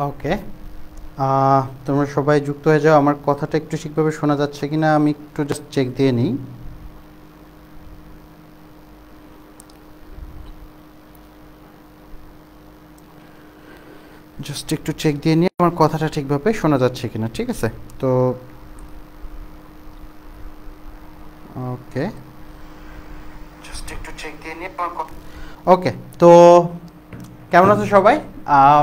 ওকে, তোমরা সবাই যুক্ত হয়ে যাও। আমার কথাটা একটু ঠিকভাবে শোনা যাচ্ছে কিনা আমি একটু জাস্ট চেক দিয়ে নিই। জাস্ট একটু চেক দিয়ে নিয়ে আমার কথাটা ঠিকভাবে শোনা যাচ্ছে কিনা। ঠিক আছে, তো ওকে, জাস্ট একটু চেক দিয়ে নিয়ে ওকে। তো কেমন আছো সবাই?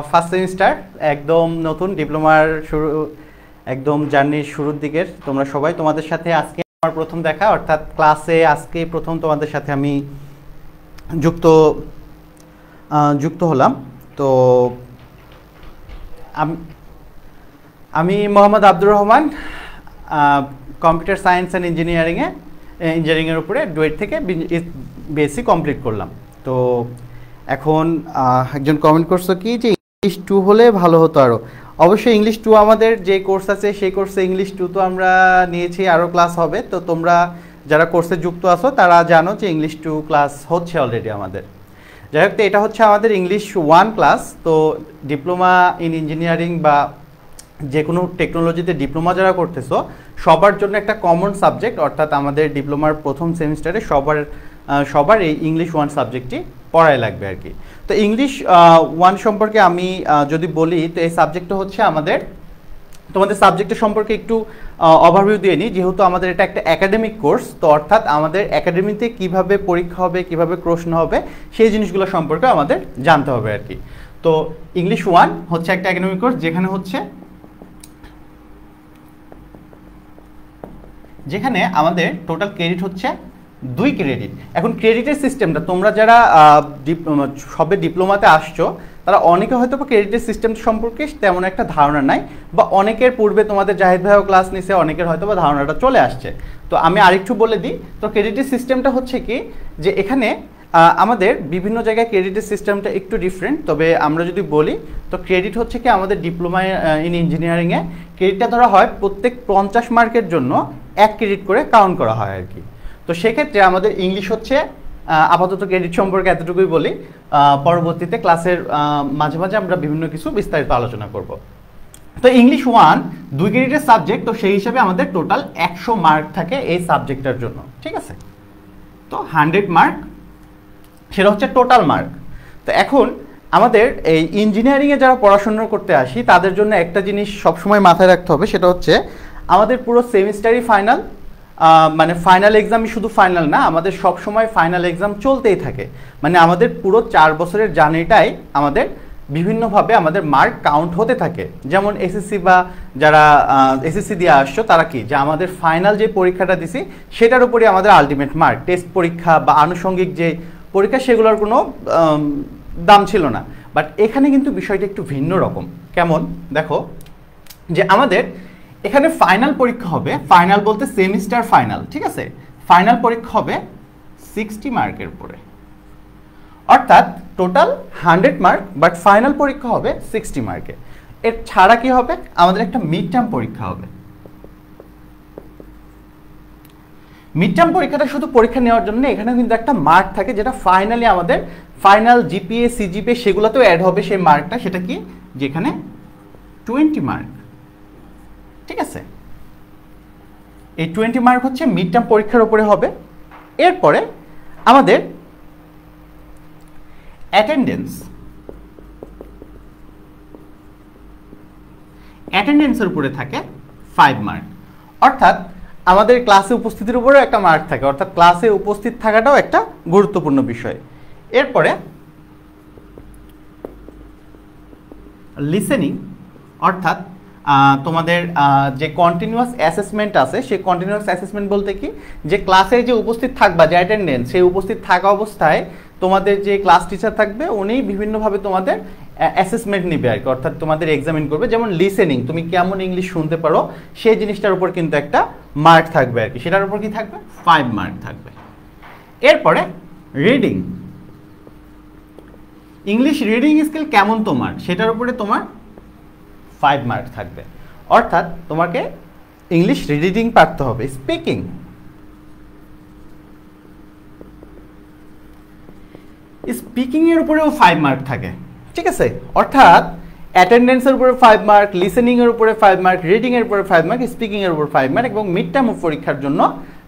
ফার্স্ট সেমিস্টার, একদম নতুন ডিপ্লোমার শুরু, একদম জার্নির শুরুর দিকের তোমরা সবাই। তোমাদের সাথে আজকে আমার প্রথম দেখা, অর্থাৎ ক্লাসে আজকে প্রথম তোমাদের সাথে আমি যুক্ত যুক্ত হলাম। তো আমি Mohammad Abdur Rahman, computer science and ইঞ্জিনিয়ারিংয়ের উপরে ডুয়েট থেকে বিএসসি কমপ্লিট করলাম। তো এখন একজন কমেন্ট করছো কি যে ইংলিশ 2 হলে ভালো হতো আরও। অবশ্যই ইংলিশ 2 আমাদের যে কোর্স আছে সেই কোর্সে ইংলিশ 2 তো আমরা নিয়েছি, আরও ক্লাস হবে। তো তোমরা যারা কোর্সে যুক্ত আছো তারা জানো যে ইংলিশ 2 ক্লাস হচ্ছে অলরেডি আমাদের। যাই হোক, তো এটা হচ্ছে আমাদের ইংলিশ 1 ক্লাস। তো ডিপ্লোমা ইন ইঞ্জিনিয়ারিং বা যে কোনো টেকনোলজিতে ডিপ্লোমা যারা করতেছো সবার জন্য একটা কমন সাবজেক্ট, অর্থাৎ আমাদের ডিপ্লোমার প্রথম সেমিস্টারে সবার এই ইংলিশ 1 সাবজেক্টটি পড়াই লাগবে আর কি। তো ইংলিশ 1 সম্পর্কে আমি যদি বলি, তো এই সাবজেক্টটা হচ্ছে আমাদের, তোমাদের সাবজেক্টের সম্পর্কে একটু ওভারভিউ দিয়ে নিই। যেহেতু আমাদের এটা একটা একাডেমিক কোর্স, তো অর্থাৎ আমাদের একাডেমিতে কিভাবে পরীক্ষা হবে, কিভাবে প্রশ্ন হবে, সেই জিনিসগুলো সম্পর্কে আমাদের জানতে হবে আর কি। তো ইংলিশ 1 হচ্ছে একটা একাডেমিক কোর্স যেখানে আমাদের টোটাল ক্রেডিট হচ্ছে 2 ক্রেডিট। এখন ক্রেডিটের সিস্টেমটা তোমরা যারা সবে ডিপ্লোমাতে আসছো তারা অনেকে হয়তো বা ক্রেডিটের সিস্টেম সম্পর্কে তেমন একটা ধারণা নাই, বা অনেকের পূর্বে তোমাদের জাহিদ ভাইও ক্লাস নিছে, অনেকের হয়তো বা ধারণাটা চলে আসছে। তো আমি আরেকটু বলে দিই। তো ক্রেডিটের সিস্টেমটা হচ্ছে কি, যে এখানে আমাদের বিভিন্ন জায়গায় ক্রেডিটের সিস্টেমটা একটু ডিফারেন্ট। তবে আমরা যদি বলি, তো ক্রেডিট হচ্ছে কি আমাদের ডিপ্লোমা ইন ইঞ্জিনিয়ারিংয়ে ক্রেডিটটা ধরা হয় প্রত্যেক 50 মার্কের জন্য 1 ক্রেডিট করে কাউন্ট করা হয় আর কি। তো সেক্ষেত্রে আমাদের ইংলিশ হচ্ছে, আপাতত ক্রেডিট সম্পর্কে এতটুকুই বলি, পরবর্তীতে ক্লাসের মাঝে মাঝে আমরা বিভিন্ন কিছু বিস্তারিত আলোচনা করব। তো ইংলিশ 1 2 ক্রেডিটের সাবজেক্ট, তো সেই হিসাবে আমাদের টোটাল 100 মার্ক থাকে এই সাবজেক্টটার জন্য। ঠিক আছে, তো 100 মার্ক সেটা হচ্ছে টোটাল মার্ক। তো এখন আমাদের এই ইঞ্জিনিয়ারিংয়ে যারা পড়াশোনা করতে আসি তাদের জন্য একটা জিনিস সবসময় মাথায় রাখতে হবে, সেটা হচ্ছে আমাদের পুরো সেমিস্টারই ফাইনাল। মানে ফাইনাল এক্সামই শুধু ফাইনাল না, আমাদের সব সময় ফাইনাল এক্সাম চলতেই থাকে। মানে আমাদের পুরো 4 বছরের জার্নিটাই আমাদের বিভিন্নভাবে আমাদের মার্ক কাউন্ট হতে থাকে। যেমন এসএসসি বা যারা এসএসসি দিয়ে আসছো তারা কি, যে আমাদের ফাইনাল যে পরীক্ষাটা দিছি সেটার উপরে আমাদের আলটিমেট মার্ক, টেস্ট পরীক্ষা বা আনুষঙ্গিক যে পরীক্ষা সেগুলোর কোনো দাম ছিল না। বাট এখানে কিন্তু বিষয়টা একটু ভিন্ন রকম। কেমন দেখো, যে আমাদের এখানে ফাইনাল পরীক্ষা হবে, ফাইনাল বলতে সেমিস্টার ফাইনাল, ঠিক আছে, ফাইনাল পরীক্ষা হবে 60 মার্কের উপরে, অর্থাৎ টোটাল 100 মার্ক, বাট ফাইনাল পরীক্ষা হবে 60 মার্কে। এর ছাড়া কি হবে, আমাদের একটা মিড টার্ম পরীক্ষা হবে। মিড টার্ম পরীক্ষাটা শুধু পরীক্ষা নেওয়ার জন্য, এখানেও কিন্তু একটা মার্ক থাকে যেটা ফাইনালি আমাদের ফাইনাল জিপিএ সিজিপিএ সেগুলোতেও অ্যাড হবে সেই মার্কটা। সেটা কি, যেখানে 20 মার্ক। ঠিক আছে, এই 20 মার্ক হচ্ছে মিড টার্ম পরীক্ষার উপরে হবে। এরপরে আমাদের অ্যাটেন্ডেন্সের উপরে থাকে 5 মার্ক। অর্থাৎ আমাদের ক্লাসে উপস্থিতির উপরেও একটা মার্ক থাকে, অর্থাৎ ক্লাসে উপস্থিত থাকাটাও একটা গুরুত্বপূর্ণ বিষয়। এরপরে লিসেনিং, অর্থাৎ তোমাদের যে কন্টিনিউয়াস অ্যাসেসমেন্ট আছে, সেই কন্টিনিউয়াস অ্যাসেসমেন্ট বলতে কি, যে ক্লাসে যে উপস্থিত থাকবা, যে অ্যাটেন্ডেন্স, সেই উপস্থিত থাকা অবস্থায় তোমাদের যে ক্লাস টিচার থাকবে উনি বিভিন্নভাবে তোমাদের অ্যাসেসমেন্ট নেবে আর কি, অর্থাৎ তোমাদের এক্সামিন করবে। যেমন লিসেনিং, তুমি কেমন ইংলিশ শুনতে পারো সেই জিনিসটার উপর কিন্তু একটা মার্ক থাকবে আর কি, সেটার উপর কি থাকবে, 5 মার্ক থাকবে। এরপরে রিডিং, ইংলিশ রিডিং স্কিল কেমন তোমার, সেটার উপরে তোমার 5 মার্ক থাকবে, অর্থাৎ তোমাকে ইংলিশ রিডিং পারতে হবে। স্পিকিং এর উপরেও 5 মার্ক থাকে। ঠিক আছে, অর্থাৎ অ্যাটেন্ডেন্সের উপরে 5 মার্ক, লিসেনিং এর উপরে 5 মার্ক, রিডিং এর উপরে 5 মার্ক, স্পিকিং এর উপরে 5 মার্ক এবং মিড টার্ম পরীক্ষার জন্য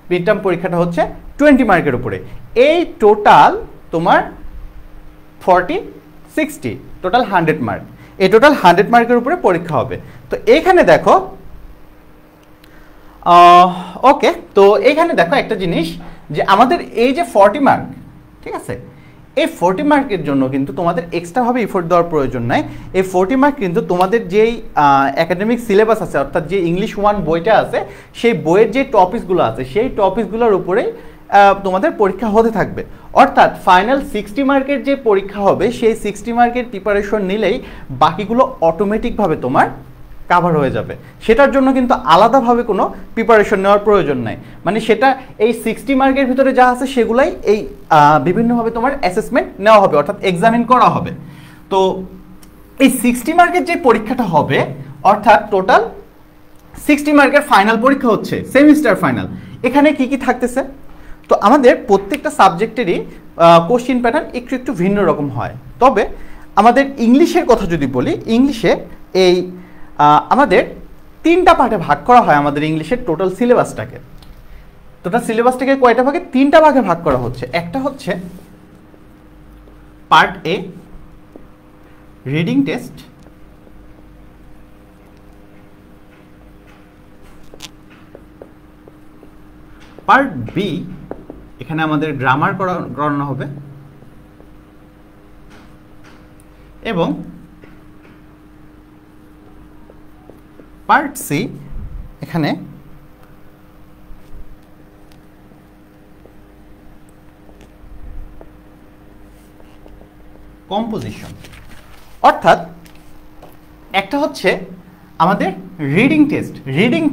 মিড টার্ম পরীক্ষাটা হচ্ছে 20 মার্কের উপরে। এই টোটাল তোমার 40 60 টোটাল 100 মার্ক। এই টোটাল 100 মার্কের উপরে পরীক্ষা হবে। তো এইখানে দেখো ওকে, তো এইখানে দেখো একটা জিনিস যে আমাদের এই যে 40 মার্ক, ঠিক আছে, এই 40 মার্কের জন্য কিন্তু তোমাদের এক্সট্রাভাবে এফোর্ট দেওয়ার প্রয়োজন নাই। এই 40 মার্ক কিন্তু তোমাদের যেই একাডেমিক সিলেবাস আছে, অর্থাৎ যে ইংলিশ 1 বইটা আছে, সেই বইয়ের যে টপিকসগুলো আছে সেই টপিকসগুলোর উপরেই তোমাদের পরীক্ষা হতে থাকবে। অর্থাৎ ফাইনাল 60 মার্কের যে পরীক্ষা হবে সেই 60 মার্কের প্রিপারেশন নিলেই বাকিগুলো অটোমেটিকভাবে তোমার কাভার হয়ে যাবে। সেটার জন্য কিন্তু আলাদাভাবে কোনো প্রিপারেশন নেওয়ার প্রয়োজন নাই। মানে সেটা এই 60 মার্কের ভিতরে যা আছে সেগুলাই এই বিভিন্নভাবে তোমার অ্যাসেসমেন্ট নেওয়া হবে, অর্থাৎ এক্সামিন করা হবে। তো এই 60 মার্কের যে পরীক্ষাটা হবে, অর্থাৎ টোটাল 60 মার্কের ফাইনাল পরীক্ষা হচ্ছে, সেমিস্টার ফাইনাল। এখানে কি কি থাকতেছে? তো আমাদের প্রত্যেকটা সাবজেক্টেরই কোশ্চিন প্যাটার্ন একটু একটু ভিন্ন রকম হয়। তবে আমাদের ইংলিশের কথা যদি বলি, ইংলিশে এই আমাদের 3টা পার্টে ভাগ করা হয় আমাদের ইংলিশের টোটাল সিলেবাসটাকে। কয়টা ভাগে? 3টা ভাগে ভাগ করা হচ্ছে। একটা হচ্ছে part A, reading test, part B, এখানে আমাদের গ্রামার করানো হবে, এবং পার্ট সি, এখানে কম্পোজিশন। অর্থাৎ একটা হচ্ছে আমাদের রিডিং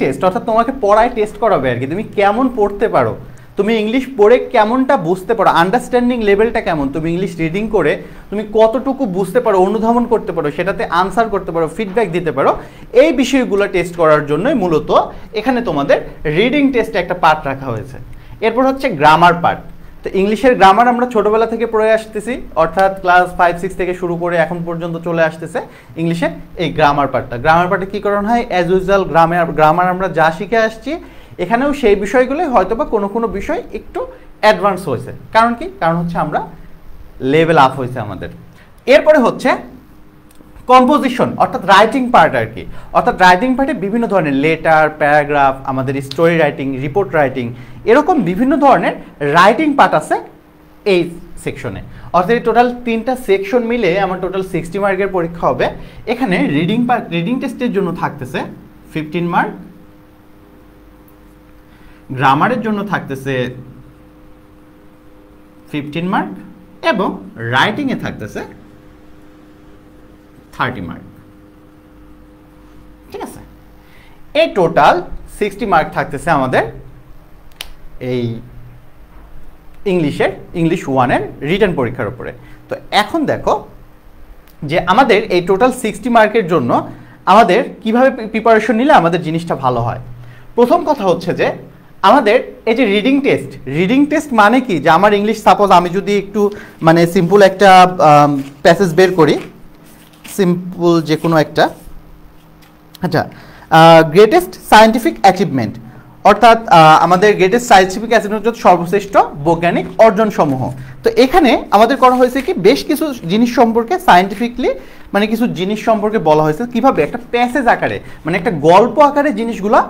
টেস্ট অর্থাৎ তোমাকে পড়ায় টেস্ট করাবে আর কি, তুমি কেমন পড়তে পারো, তুমি ইংলিশ পড়ে কেমনটা বুঝতে পারো, আন্ডারস্ট্যান্ডিং লেভেলটা কেমন, তুমি ইংলিশ রিডিং করে তুমি কতটুকু বুঝতে পারো, অনুধাবন করতে পারো, সেটাতে আনসার করতে পারো, ফিডব্যাক দিতে পারো। এই বিষয়গুলো টেস্ট করার জন্যই মূলত এখানে তোমাদের রিডিং টেস্টে একটা পার্ট রাখা হয়েছে। এরপর হচ্ছে গ্রামার পার্ট। তো ইংলিশের গ্রামার আমরা ছোটবেলা থেকে পড়ে আসতেছি, অর্থাৎ ক্লাস 5-6 থেকে শুরু করে এখন পর্যন্ত চলে আসতেছে ইংলিশের এই গ্রামার পার্টটা। গ্রামার পার্টে কী করানো হয়? অ্যাজ ইউজুয়াল গ্রামার আমরা যা শিখে আসছি এখানেও সেই বিষয়গুলোই হয়তো বা কোনো কোনো বিষয় একটু অ্যাডভান্স হয়েছে। কারণ কি? কারণ হচ্ছে আমরা লেভেল আপ হয়েছে আমাদের। এরপরে হচ্ছে কম্পোজিশন অর্থাৎ রাইটিং পার্ট আর কি। অর্থাৎ রাইটিং পার্টে বিভিন্ন ধরনের লেটার, প্যারাগ্রাফ, আমাদের স্টোরি রাইটিং, রিপোর্ট রাইটিং, এরকম বিভিন্ন ধরনের রাইটিং পার্ট আছে এই সেকশনে। অর্থাৎ এই টোটাল 3টা সেকশন মিলে আমার টোটাল 60 মার্কের পরীক্ষা হবে। এখানে রিডিং টেস্টের জন্য থাকতেছে 15 মার্ক, গ্রামারের জন্য থাকতেছে 15 মার্ক এবং রাইটিংয়ে থাকতেছে 30 মার্ক। ঠিক আছে, এই টোটাল 60 মার্ক থাকতেছে আমাদের এই ইংলিশ 1-এর রিটেন পরীক্ষার উপরে। তো এখন দেখো যে আমাদের এই টোটাল 60 মার্কের জন্য আমাদের কিভাবে প্রিপারেশন নিলে আমাদের জিনিসটা ভালো হয়। প্রথম কথা হচ্ছে যে আমাদের এই যে রিডিং টেস্ট মানে কি, যে আমার ইংলিশ সাপোজ আমি যদি একটু মানে সিম্পল একটা প্যাসেজ বের করি, সিম্পল যে কোনো একটা, আচ্ছা, গ্রেটেস্ট সায়েন্টিফিক অ্যাচিভমেন্ট, অর্থাৎ আমাদের গ্রেটেস্ট সায়েন্টিফিক অ্যাচিভমেন্ট হচ্ছে সর্বশ্রেষ্ঠ বৈজ্ঞানিক অর্জনসমূহ। তো এখানে আমাদের করা হয়েছে কি, বেশ কিছু জিনিস সম্পর্কে সায়েন্টিফিকলি মানে কিছু জিনিস সম্পর্কে বলা হয়েছে, কিভাবে একটা প্যাসেজ আকারে মানে একটা গল্প আকারে জিনিসগুলা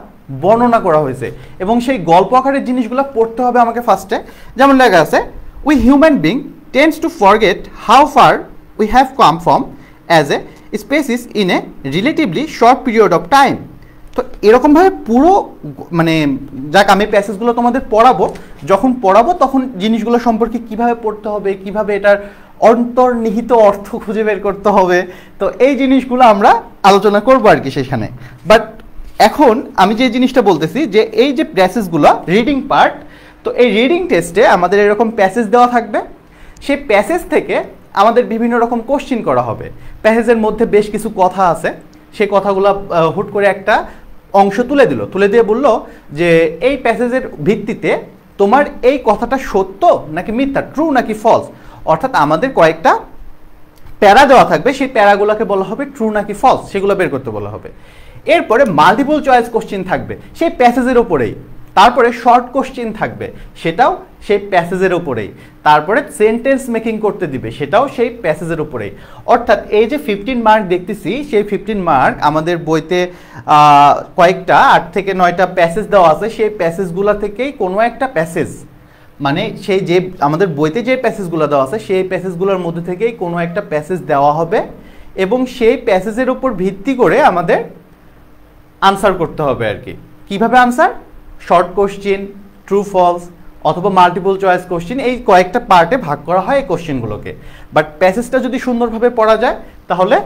বর্ণনা করা হয়েছে। এবং সেই গল্প আকারের জিনিসগুলো পড়তে হবে আমাকে ফার্স্টে। যেমন লেখা আছে, we human being tends to forget how far we have come from as a species in a relatively short period of time. তো এরকমভাবে পুরো মানে যাক আমি প্যাসেজগুলো তোমাদের পড়াবো, যখন পড়াবো তখন জিনিসগুলো সম্পর্কে কিভাবে পড়তে হবে, কিভাবে এটার অন্তর্নিহিত অর্থ খুঁজে বের করতে হবে, তো এই জিনিসগুলো আমরা আলোচনা করবো আর কি সেখানে। বাট এখন আমি যে জিনিসটা বলতেছি যে এই যে প্যাসেজগুলো রিডিং পার্ট, তো এই রিডিং টেস্টে আমাদের এরকম প্যাসেজ দেওয়া থাকবে। সেই প্যাসেজ থেকে আমাদের বিভিন্ন রকম কোশ্চিন করা হবে। প্যাসেজের মধ্যে বেশ কিছু কথা আছে, সেই কথাগুলো হুট করে একটা অংশ তুলে দিয়ে বলল যে এই প্যাসেজের ভিত্তিতে তোমার এই কথাটা সত্য নাকি মিথ্যা, ট্রু নাকি ফলস। অর্থাৎ আমাদের কয়েকটা প্যারা দেওয়া থাকবে, সেই প্যারাগুলোকে বলা হবে ট্রু নাকি ফলস, সেগুলো বের করতে বলা হবে। এরপরে মাল্টিপল চয়েস কোশ্চেন থাকবে সেই প্যাসেজের উপরেই, তারপরে শর্ট কোশ্চেন থাকবে সেটাও সেই প্যাসেজের উপরেই, তারপরে সেন্টেন্স মেকিং করতে দিবে সেটাও সেই প্যাসেজের উপরেই। অর্থাৎ এই যে 15 মার্ক দেখতেছি, সেই 15 মার্ক আমাদের বইতে কয়েকটা 8 থেকে 9টা প্যাসেজ দেওয়া আছে, সেই প্যাসেজগুলো থেকেই কোনো একটা প্যাসেজ, মানে সেই যে আমাদের বইতে যে প্যাসেজগুলো দেওয়া আছে সেই প্যাসেজগুলোর মধ্যে থেকেই কোনো একটা প্যাসেজ দেওয়া হবে, এবং সেই প্যাসেজের উপর ভিত্তি করে আমাদের আনসার করতে হবে আর কি। কীভাবে answer? Short question, true false, অথবা মাল্টিপল চয়েস কোশ্চেন, এই কয়েকটা পার্টে ভাগ করা হয় এই কোশ্চেনগুলোকে। বাট প্যাসেজটা যদি সুন্দরভাবে পড়া যায় তাহলে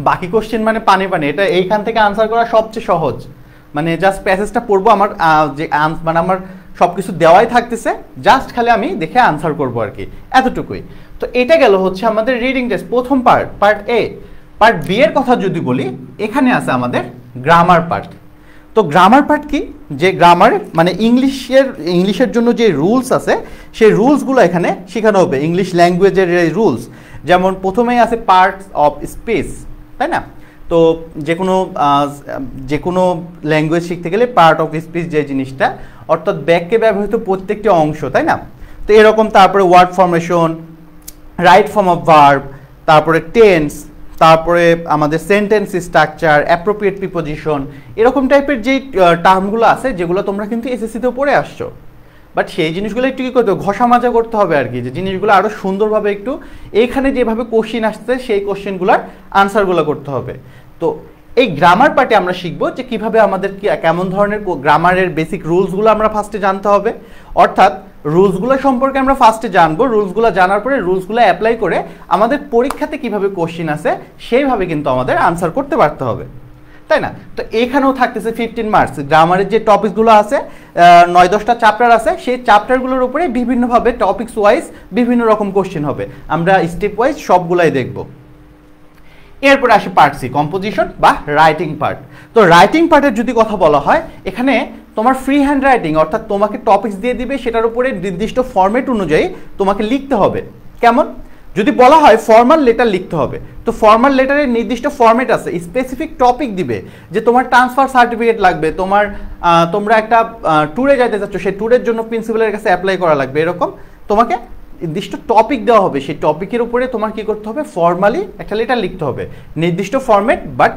বাকি কোশ্চেন মানে পানি পানি, এটা এইখান থেকে আনসার করা সবচেয়ে সহজ। মানে জাস্ট প্যাসেজটা পড়বো, আমার যে মানে আমার সব কিছু দেওয়াই থাকতেছে, জাস্ট খালি আমি দেখে আনসার করবো আর কি, এতটুকুই। তো এটা গেল হচ্ছে আমাদের রিডিং টেস্ট প্রথম part, part A. Part B এর কথা যদি বলি, এখানে আছে আমাদের গ্রামার পার্ট। তো গ্রামার পার্ট কি? যে গ্রামার মানে ইংলিশের জন্য যে রুলস আছে সেই রুলসগুলো এখানে শেখানো হবে, ইংলিশ ল্যাঙ্গুয়েজের রুলস। যেমন প্রথমেই আছে পার্টস অফ স্পিচ, তাই না? তো যে কোনো ল্যাঙ্গুয়েজ শিখতে গেলে পার্ট অফ স্পিচ যে জিনিসটা, অর্থাৎ বাক্যে ব্যবহৃত প্রত্যেকটি অংশ, তাই না? তো এরকম, তারপরে word formation, right form of verb, তারপরে টেন্স, তারপরে আমাদের সেন্টেন্স স্ট্রাকচার, অ্যাপ্রোপ্রিয়েট প্রিপোজিশন, এরকম টাইপের যে টার্মগুলো আছে যেগুলো তোমরা কিন্তু এসএসসিতেও পড়ে আসছো। বাট সেই জিনিসগুলো একটু কী করতে হবে, ঘষা মাজা করতে হবে আর কি, যে জিনিসগুলো আরও সুন্দরভাবে একটু এইখানে যেভাবে কোশ্চেন আসছে সেই কোশ্চেনগুলোর আনসারগুলো করতে হবে। তো এই গ্রামার পার্টে আমরা শিখবো যে কীভাবে আমাদের কেমন ধরনের গ্রামারের বেসিক রুলসগুলো আমরা ফার্স্টে জানতে হবে। অর্থাৎ রুলসগুলো সম্পর্কে আমরা ফার্স্টে জানবো, রুলসগুলো জানার পরে রুলসগুলো অ্যাপ্লাই করে আমাদের পরীক্ষাতে কিভাবে কোশ্চেন আসে সেইভাবে কিন্তু আমাদের আনসার করতে পারতে হবে, তাই না? তো এখানেও থাকতেছে 15 মার্কস। গ্রামারের যে টপিকসগুলো আছে 9-10টা চ্যাপ্টার আছে, সেই চ্যাপ্টারগুলোর উপরে বিভিন্নভাবে টপিকস ওয়াইজ বিভিন্ন রকম কোশ্চেন হবে, আমরা স্টেপ ওয়াইজ সবগুলাই দেখব। এরপরে আসে পার্ট সি, কম্পোজিশন বা রাইটিং পার্ট। তো রাইটিং পার্টের যদি কথা বলা হয়, এখানে তোমার ফ্রি হ্যান্ড রাইটিং, অর্থাৎ তোমাকে টপিকস দিয়ে দিবে, সেটার উপরে নির্দিষ্ট ফরম্যাট অনুযায়ী তোমাকে লিখতে হবে। কেমন? যদি বলা হয় ফর্মাল লেটার লিখতে হবে, তো ফর্মাল লেটারের নির্দিষ্ট ফরম্যাট আছে, স্পেসিফিক টপিক দিবে যে তোমার ট্রান্সফার সার্টিফিকেট লাগবে, তোমরা একটা ট্যুরে যাইতে চাচ্ছ, সেই ট্যুরের জন্য প্রিন্সিপালের কাছে অ্যাপ্লাই করা লাগবে, এরকম তোমাকে নির্দিষ্ট টপিক দেওয়া হবে, সেই টপিকের উপরে তোমার কি করতে হবে, ফর্মালি একটা লেটার লিখতে হবে, নির্দিষ্ট ফরম্যাট বাট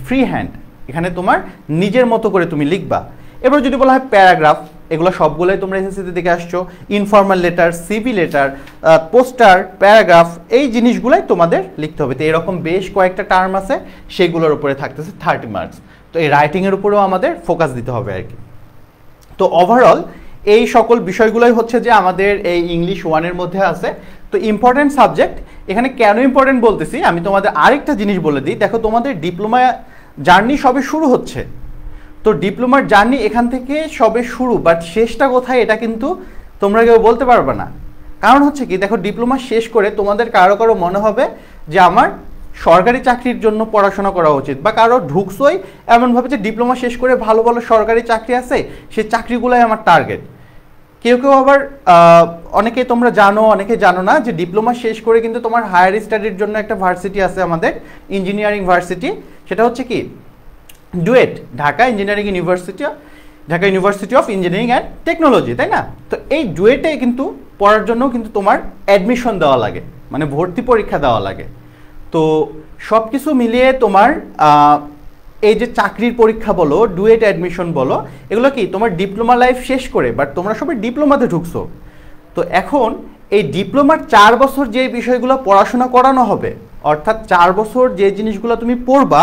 ফ্রি হ্যান্ড, এখানে তোমার নিজের মতো করে তুমি লিখবা। এবার যদি বলা হয় প্যারাগ্রাফ, এগুলো সবগুলোই তোমরা এসএসসিতে দেখে আসছো, informal letter, CV letter, poster, paragraph, এই জিনিসগুলোই তোমাদের লিখতে হবে। তো এরকম বেশ কয়েকটা টার্ম আছে, সেগুলোর উপরে থাকতেছে 30 মার্কস। তো এই রাইটিংয়ের উপরেও আমাদের ফোকাস দিতে হবে আর কি। তো ওভারঅল এই সকল বিষয়গুলোই হচ্ছে যে আমাদের এই ইংলিশ 1-এর মধ্যে আছে। তো ইম্পর্টেন্ট সাবজেক্ট, এখানে কেন ইম্পর্টেন্ট বলতেছি আমি তোমাদের আরেকটা জিনিস বলে দিই। দেখো, তোমাদের ডিপ্লোমা জার্নি সবে শুরু হচ্ছে, তো ডিপ্লোমার জার্নি এখান থেকে সবে শুরু, বাট শেষটা কোথায় এটা কিন্তু তোমরা কেউ বলতে পারবে না। কারণ হচ্ছে কি, দেখো ডিপ্লোমা শেষ করে তোমাদের কারো কারো মনে হবে যে আমার সরকারি চাকরির জন্য পড়াশোনা করা উচিত, বা কারো ঢুকছোই এমনভাবে যে ডিপ্লোমা শেষ করে ভালো ভালো সরকারি চাকরি আছে, সেই চাকরিগুলোই আমার টার্গেট। কেউ কেউ আবার অনেকে তোমরা জানো, অনেকে জানো না যে ডিপ্লোমা শেষ করে কিন্তু তোমার হায়ার স্টাডির জন্য একটা ভার্সিটি আছে আমাদের, ইঞ্জিনিয়ারিং ভার্সিটি। সেটা হচ্ছে কি duet, Dhaka university of engineering and technology, তাই না? তো এই ডুয়েটে কিন্তু পড়ার জন্য কিন্তু তোমার অ্যাডমিশন দেওয়া লাগে, মানে ভর্তি পরীক্ষা দেওয়া লাগে। তো সব কিছু মিলিয়ে তোমার এই যে চাকরির পরীক্ষা বলো, ডুয়েট অ্যাডমিশন বলো, এগুলো কি তোমার ডিপ্লোমা লাইফ শেষ করে, বাট তোমরা সবাই ডিপ্লোমাতে ঢুকছো। তো এখন এই ডিপ্লোমার 4 বছর যে বিষয়গুলো পড়াশোনা করানো হবে, অর্থাৎ 4 বছর যে জিনিসগুলো তুমি পড়বা,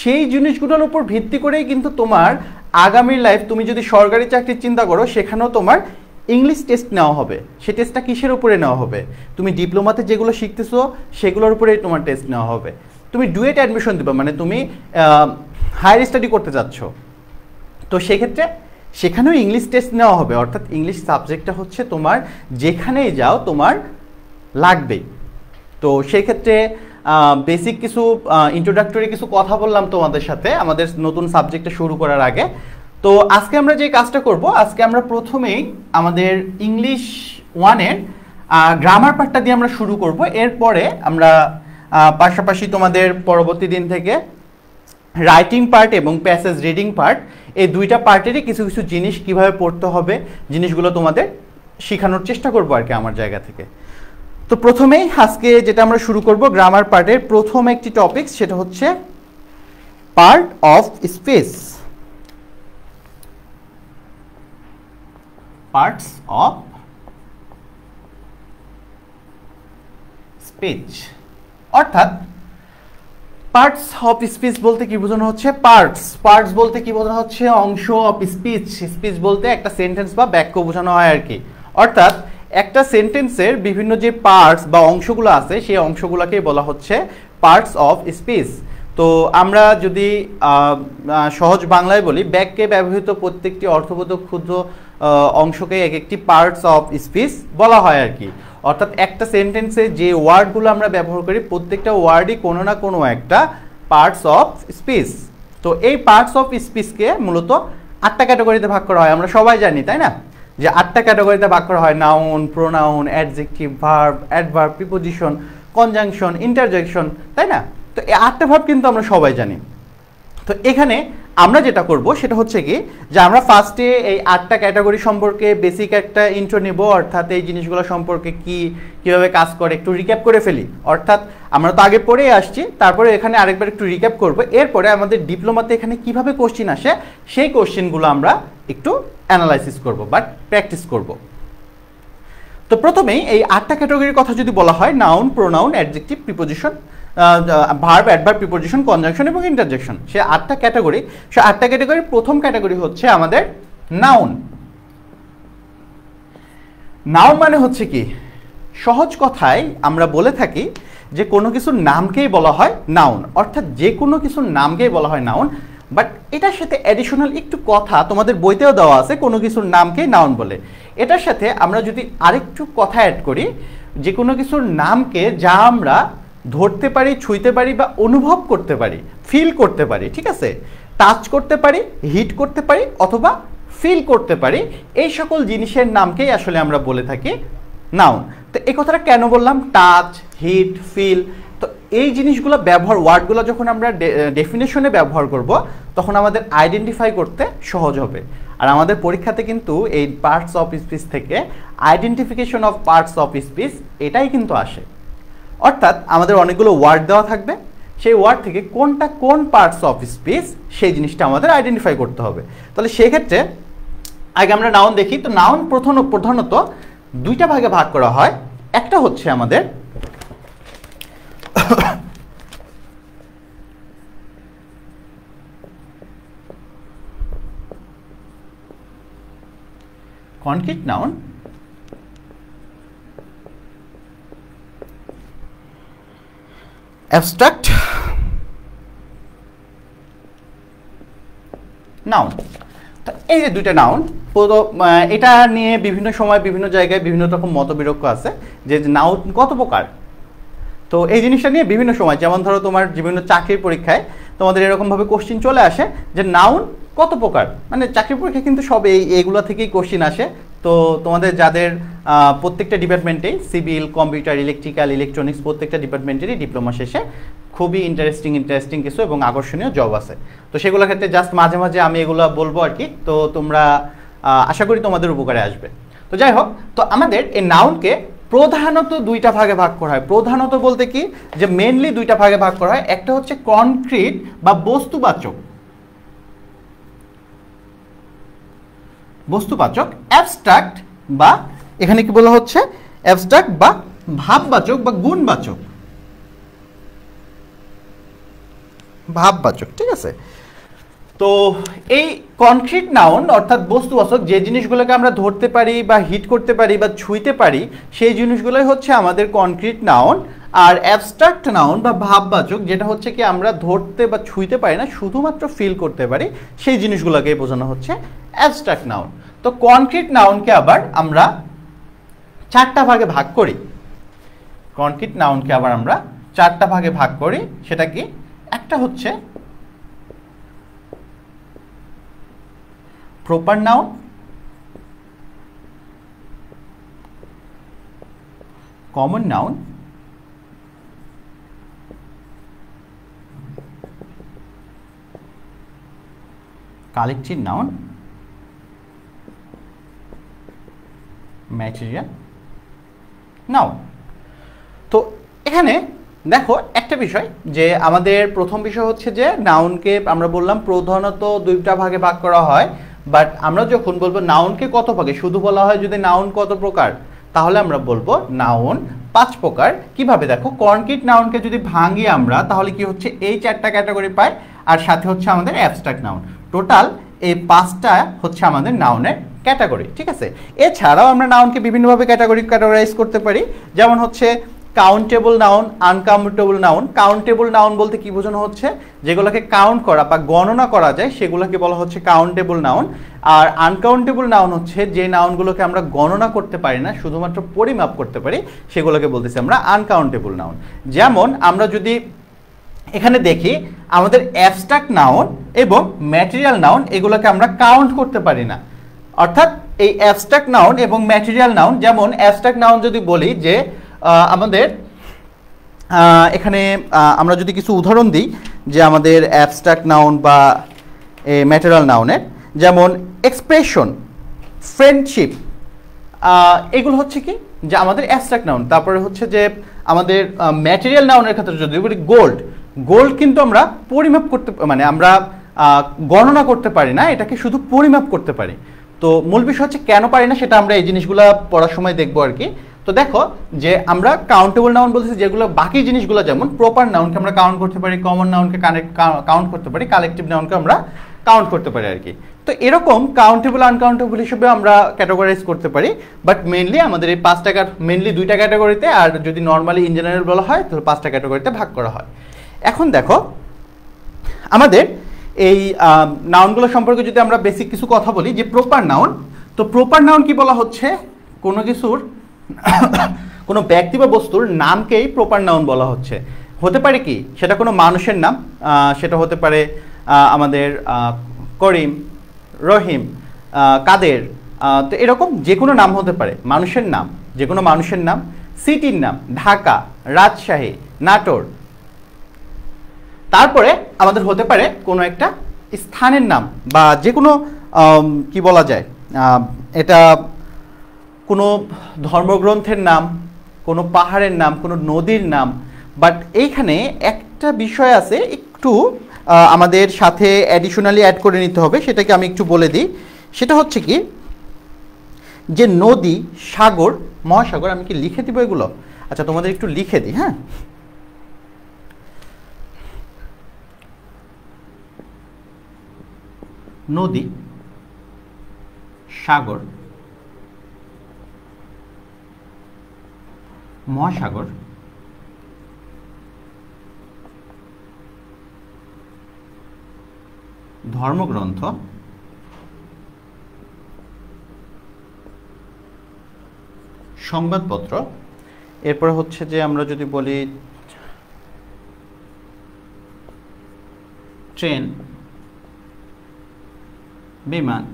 সেই জিনিসগুলোর উপর ভিত্তি করেই কিন্তু তোমার আগামী লাইফ, তুমি যদি সরকারি চাকরির চিন্তা করো, সেখানেও তোমার ইংলিশ টেস্ট নেওয়া হবে। সেই টেস্টটা কিসের উপরে নেওয়া হবে? তুমি ডিপ্লোমাতে যেগুলো শিখতেছো সেগুলোর উপরেই তোমার টেস্ট নেওয়া হবে। তুমি ডুয়েট অ্যাডমিশন দিবা, মানে তুমি হায়ার স্টাডি করতে যাচ্ছ, তো সেক্ষেত্রে সেখানেও ইংলিশ টেস্ট নেওয়া হবে। অর্থাৎ ইংলিশ সাবজেক্টটা হচ্ছে তোমার যেখানেই যাও তোমার লাগবেই। তো সেই ক্ষেত্রে বেসিক কিছু ইন্ট্রোডাক্টরি কিছু কথা বললাম তোমাদের সাথে আমাদের নতুন সাবজেক্টটা শুরু করার আগে। তো আজকে আমরা যে কাজটা করব, আজকে আমরা প্রথমেই আমাদের ইংলিশ 1-এর গ্রামার পার্টটা দিয়ে আমরা শুরু করব, এরপরে আমরা পাশাপাশি তোমাদের পরবর্তী দিন থেকে রাইটিং পার্ট এবং প্যাসেজ রিডিং পার্ট, এই দুইটা পার্টেরই কিছু কিছু জিনিস কিভাবে পড়তে হবে জিনিসগুলো তোমাদের শেখানোর চেষ্টা করবো আর কি আমার জায়গা থেকে। তো প্রথমেই আজকে যেটা আমরা শুরু করব গ্রামার পার্টের প্রথম একটি টপিক, সেটা হচ্ছে part of speech. Parts of speech, অর্থাৎ পার্টস অফ স্পিচ বলতে কি বোঝানো হচ্ছে? পার্টস বলতে কি বোঝানো হচ্ছে? অংশ। অফ স্পিচ, স্পিচ বলতে একটা সেন্টেন্স বা বাক্য বোঝানো হয় আর কি। অর্থাৎ একটা সেন্টেন্সের বিভিন্ন যে পার্টস বা অংশগুলো আছে সেই অংশগুলোকেই বলা হচ্ছে পার্টস অফ স্পিচ। তো আমরা যদি সহজ বাংলায় বলি, বাক্যে ব্যবহৃত প্রত্যেকটি অর্থবোধক ক্ষুদ্র অংশকে এক একটি পার্টস অফ স্পিচ বলা হয় আর কি। অর্থাৎ একটা সেন্টেন্সে যে ওয়ার্ডগুলো আমরা ব্যবহার করি প্রত্যেকটা ওয়ার্ডই কোনো না কোনো একটা পার্টস অফ স্পিচ। তো এই পার্টস অফ স্পিচকে মূলত 8টা ক্যাটাগরিতে ভাগ করা হয়, আমরা সবাই জানি তাই না, যে 8টা ক্যাটাগরিতে ভাগ করা হয়। Noun, pronoun, adjective, verb, adverb, preposition, conjunction, interjection, তাই না? তো এই 8টা ভার্ব কিন্তু আমরা সবাই জানি। তো এখানে আমরা যেটা করব সেটা হচ্ছে কি, যে আমরা ফার্স্টে এই 8টা ক্যাটাগরি সম্পর্কে বেসিক একটা ইন্ট্রো নেব, অর্থাৎ এই জিনিসগুলো সম্পর্কে কিভাবে কাজ করে একটু রিক্যাপ করে ফেলি। অর্থাৎ আমরা তো আগে পড়েই আসছি, তারপরে এখানে আরেকবার একটু রিক্যাপ করব। এরপরে আমাদের ডিপ্লোমাতে এখানে কিভাবে কোশ্চিন আসে সেই কোশ্চিনগুলো আমরা একটু অ্যানালাইসিস করব বা প্র্যাকটিস করব। তো প্রথমেই এই 8টা ক্যাটাগরির কথা যদি বলা হয়, noun, pronoun, adjective, preposition, verb, adverb, preposition, conjunction এবং ইন্টারজেকশন, সে 8টা ক্যাটাগরি। সে 8টা ক্যাটাগরির প্রথম ক্যাটাগরি হচ্ছে আমাদের নাউন। নাউন মানে হচ্ছে কি, সহজ কথায় আমরা বলে থাকি যে কোনো কিছুর নামকেই বলা হয় নাউন, অর্থাৎ যে কোনো কিছুর নামকেই বলা হয় নাউন। বাট এটার সাথে অ্যাডিশনাল একটু কথা তোমাদের বইতেও দেওয়া আছে, কোনো কিছুর নামকেই নাউন বলে। এটার সাথে আমরা যদি আরেকটু কথা অ্যাড করি, যে কোনো কিছুর নামকে যা আমরা ধরতে পারি, ছুঁইতে পারি বা অনুভব করতে পারি, ফিল করতে পারি, ঠিক আছে, টাচ করতে পারি, হিট করতে পারি অথবা ফিল করতে পারি, এই সকল জিনিসের নামকেই আসলে আমরা বলে থাকি নাউন। তো এই কথাটা কেন বললাম? টাচ, হিট, ফিল, তো এই জিনিসগুলো ব্যবহার, ওয়ার্ডগুলো যখন আমরা ডেফিনেশনে ব্যবহার করব তখন আমাদের আইডেন্টিফাই করতে সহজ হবে। আর আমাদের পরীক্ষাতে কিন্তু এই পার্টস অফ স্পিচ থেকে identification of parts of speech এটাই কিন্তু আসে। অর্থাৎ আমাদের অনেকগুলো ওয়ার্ড দেওয়া থাকবে, সেই ওয়ার্ড থেকে কোনটা কোন পার্টস অফ স্পিচ সেই জিনিসটা আমাদের আইডেন্টিফাই করতে হবে। তাহলে সেক্ষেত্রে আগে আমরা নাউন দেখি। তো নাউন প্রধানত 2টা ভাগে ভাগ করা হয়। একটা হচ্ছে আমাদের কনক্রিট নাউন, অ্যাবস্ট্রাক্ট নাউন। তো এই যে 2টা নাউন, এটা নিয়ে বিভিন্ন সময় বিভিন্ন জায়গায় বিভিন্ন রকম মতবিরোধ আছে যে নাউন কত প্রকার। তো এই জিনিসটা নিয়ে বিভিন্ন সময়, যেমন ধরো তোমার বিভিন্ন চাকরির পরীক্ষায় তোমাদের এরকমভাবে কোশ্চিন চলে আসে যে নাউন কত প্রকার, মানে চাকরির পরীক্ষায় কিন্তু সব এইগুলো থেকেই কোশ্চিন আসে। তো তোমাদের যাদের প্রত্যেকটা ডিপার্টমেন্টেই সিভিল, কম্পিউটার, ইলেকট্রিক্যাল, ইলেকট্রনিক্স প্রত্যেকটা ডিপার্টমেন্টেরই ডিপ্লোমা শেষে খুবই ইন্টারেস্টিং কিছু এবং আকর্ষণীয় জব আছে। তো সেগুলোর ক্ষেত্রে জাস্ট মাঝে মাঝে আমি এগুলো বলবো আর কি। তো তোমরা আশা করি তোমাদের উপকারে আসবে। তো যাই হোক, তো আমাদের এই নাউনকে প্রধানত 2টা ভাগে ভাগ করা হয়। প্রধানত বলতে কি, যে মেইনলি 2টা ভাগে ভাগ করা হয়। একটা হচ্ছে কনক্রিট বা বস্তুবাচক, অ্যাবস্ট্রাক্ট বা এখানে কি বলা হচ্ছে অ্যাবস্ট্রাক্ট বা ভাববাচক বা গুণবাচক, ঠিক আছে। তো এই কনক্রিট নাউন অর্থাৎ বস্তুবাচক, যে জিনিসগুলোকে আমরা ধরতে পারি বা হিট করতে পারি বা ছুঁইতে পারি সেই জিনিসগুলোই হচ্ছে আমাদের কনক্রিট নাউন। আর অ্যাবস্ট্রাক্ট নাউন বা ভাববাচক, যেটা হচ্ছে কি আমরা ধরতে বা ছুঁইতে পারি না, শুধুমাত্র ফিল করতে পারি, সেই জিনিসগুলোকে বোঝানো হচ্ছে অ্যাবস্ট্রাক্ট নাউন। তো কনক্রিট নাউনকে আবার আমরা 4টা ভাগে ভাগ করি। কনক্রিট নাউনকে আবার আমরা 4টা ভাগে ভাগ করি। সেটা কি? একটা হচ্ছে proper noun, common noun, collective noun, material noun. তো এখানে দেখো একটা বিষয় যে আমাদের প্রথম বিষয় হচ্ছে যে নাউনকে আমরা বললাম প্রধানত দুইটা ভাগে ভাগ করা হয়, বাট আমরা যখন বলবো নাউনকে কত ভাগে, শুধু বলা হয় যদি নাউন কত প্রকার, তাহলে আমরা বলবো নাউন 5 প্রকার। কিভাবে দেখো, কনক্রিট নাউনকে যদি ভাঙি আমরা তাহলে কি হচ্ছে এই 4টা ক্যাটাগরি পাই, আর সাথে হচ্ছে আমাদের অ্যাবস্ট্রাক্ট নাউন। টোটাল এই 5টা হচ্ছে আমাদের নাউনের ক্যাটাগরি, ঠিক আছে। এছাড়াও আমরা নাউনকে বিভিন্নভাবে ক্যাটাগরাইজ করতে পারি, যেমন হচ্ছে countable noun, uncountable noun. Countable noun বলতে কি বোঝানো হচ্ছে, যেগুলোকে কাউন্ট করা বা গণনা করা যায় সেগুলোকে বলা হচ্ছে কাউন্টেবল নাউন। আর আনকাউন্টেবল নাউন হচ্ছে যে নাউনগুলোকে আমরা গণনা করতে পারি না, শুধুমাত্র পরিমাপ করতে পারি, সেগুলোকে বলতেছি আমরা আনকাউন্টেবল নাউন। যেমন আমরা যদি এখানে দেখি আমাদের অ্যাবস্ট্রাক্ট নাউন এবং ম্যাটেরিয়াল নাউন এগুলোকে আমরা কাউন্ট করতে পারি না। অর্থাৎ এই অ্যাবস্ট্রাক্ট নাউন এবং ম্যাটেরিয়াল নাউন, যেমন অ্যাবস্ট্রাক্ট নাউন যদি বলি যে আমাদের এখানে আমরা যদি কিছু উদাহরণ দিই যে আমাদের অ্যাবস্ট্রাক্ট নাউন বা ম্যাটেরিয়াল নাউনের, যেমন এক্সপ্রেশন, ফ্রেন্ডশিপ, এগুলো হচ্ছে কি যে আমাদের অ্যাবস্ট্রাক্ট নাউন। তারপরে হচ্ছে যে আমাদের ম্যাটেরিয়াল নাউনের ক্ষেত্রে যদি বলি গোল্ড, গোল্ড কিন্তু আমরা পরিমাপ করতে মানে আমরা গণনা করতে পারি না, এটাকে শুধু পরিমাপ করতে পারি। তো মূল বিষয় হচ্ছে কেন পারি না সেটা আমরা এই জিনিসগুলো পড়ার সময় দেখবো আর কি। তো দেখো যে আমরা কাউন্টেবল নাউন বলতেছি যেগুলো বাকি জিনিসগুলো, যেমন প্রপার নাউনকে আমরা কাউন্ট করতে পারি, কমন নাউনকে কাউন্ট করতে পারি, কালেকটিভ নাউনকে আমরা কাউন্ট করতে পারি আর কি। তো এরকম কাউন্টেবল আনকাউন্টেবল হিসেবে আমরা ক্যাটাগরাইজ করতে পারি, বাট মেইনলি আমাদের এই 5টা মেইনলি 2টা ক্যাটাগরিতে, আর যদি নর্মালি ইন জেনারেল বলা হয় তাহলে 5টা ক্যাটাগরিতে ভাগ করা হয়। এখন দেখো আমাদের এই নাউনগুলো সম্পর্কে যদি আমরা বেসিক কিছু কথা বলি, যে প্রপার নাউন, তো প্রপার নাউন কি বলা হচ্ছে, কোনো কিছুর কোনো ব্যক্তি বা বস্তুর নামকেই প্রপার নাউন বলা হচ্ছে। হতে পারে কি সেটা কোনো মানুষের নাম, সেটা হতে পারে আমাদের করিম, রহিম, কাদের, তো এরকম যে কোনো নাম হতে পারে, মানুষের নাম, যে কোনো মানুষের নাম, সিটির নাম, ঢাকা, রাজশাহী, নাটোর। তারপরে আমাদের হতে পারে কোনো একটা স্থানের নাম বা যে কোনো কি বলা যায়, এটা কোনো ধর্মগ্রন্থের নাম, কোনো পাহাড়ের নাম, কোনো নদীর নাম। বাট এইখানে একটা বিষয় আছে, একটু আমাদের সাথে অ্যাডিশনালি অ্যাড করে নিতে হবে, সেটাকে আমি একটু বলে দিই। সেটা হচ্ছে কি যে নদী, সাগর, মহাসাগর, আমি কি লিখে দিব এগুলো? আচ্ছা তোমাদের একটু লিখে দিই, হ্যাঁ। নদী, সাগর, মহাসাগর, ধর্মগ্রন্থ, সংবাদপত্র, এরপরে হচ্ছে যে আমরা যদি বলি ট্রেন, বিমান,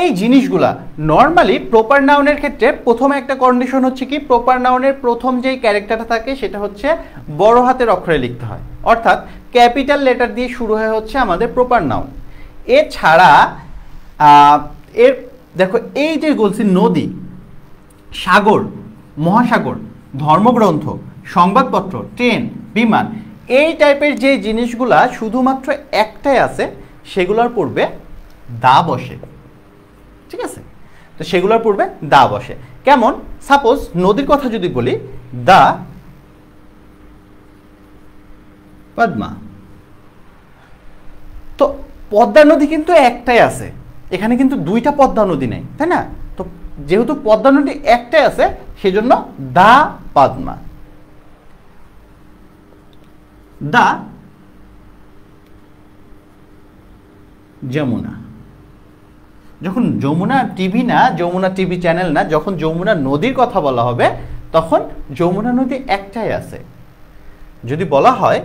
এই জিনিসগুলা নর্মালি প্রপার নাউনের ক্ষেত্রে প্রথমে একটা কন্ডিশন হচ্ছে কি, প্রপার নাউনের প্রথম যেই ক্যারেক্টারটা থাকে সেটা হচ্ছে বড় হাতের অক্ষরে লিখতে হয়, অর্থাৎ ক্যাপিটাল লেটার দিয়ে শুরু হয় হচ্ছে আমাদের প্রপার নাউন। এছাড়া এর দেখো এই যে বলছি নদী, সাগর, মহাসাগর, ধর্মগ্রন্থ, সংবাদপত্র, ট্রেন, বিমান, এই টাইপের যে জিনিসগুলা শুধুমাত্র একটাই আছে, সেগুলোর পূর্বে দা বসে, ঠিক আছে। তো সেগুলোর পূর্বে দা বসে। কেমন, সাপোজ নদীর কথা যদি বলি, দা পদ্মা। তো পদ্মা নদী কিন্তু একটাই আছে, এখানে কিন্তু 2টা পদ্মা নদী নেই, তাই না? তো যেহেতু পদ্মা নদী একটাই আছে সেজন্য দা পদ্মা। দা যমুনা। যখন যমুনা টিভি না, যমুনা টিভি চ্যানেল না, যখন যমুনা নদীর কথা বলা হবে তখন যমুনা নদী একটাই আছে। যদি বলা হয়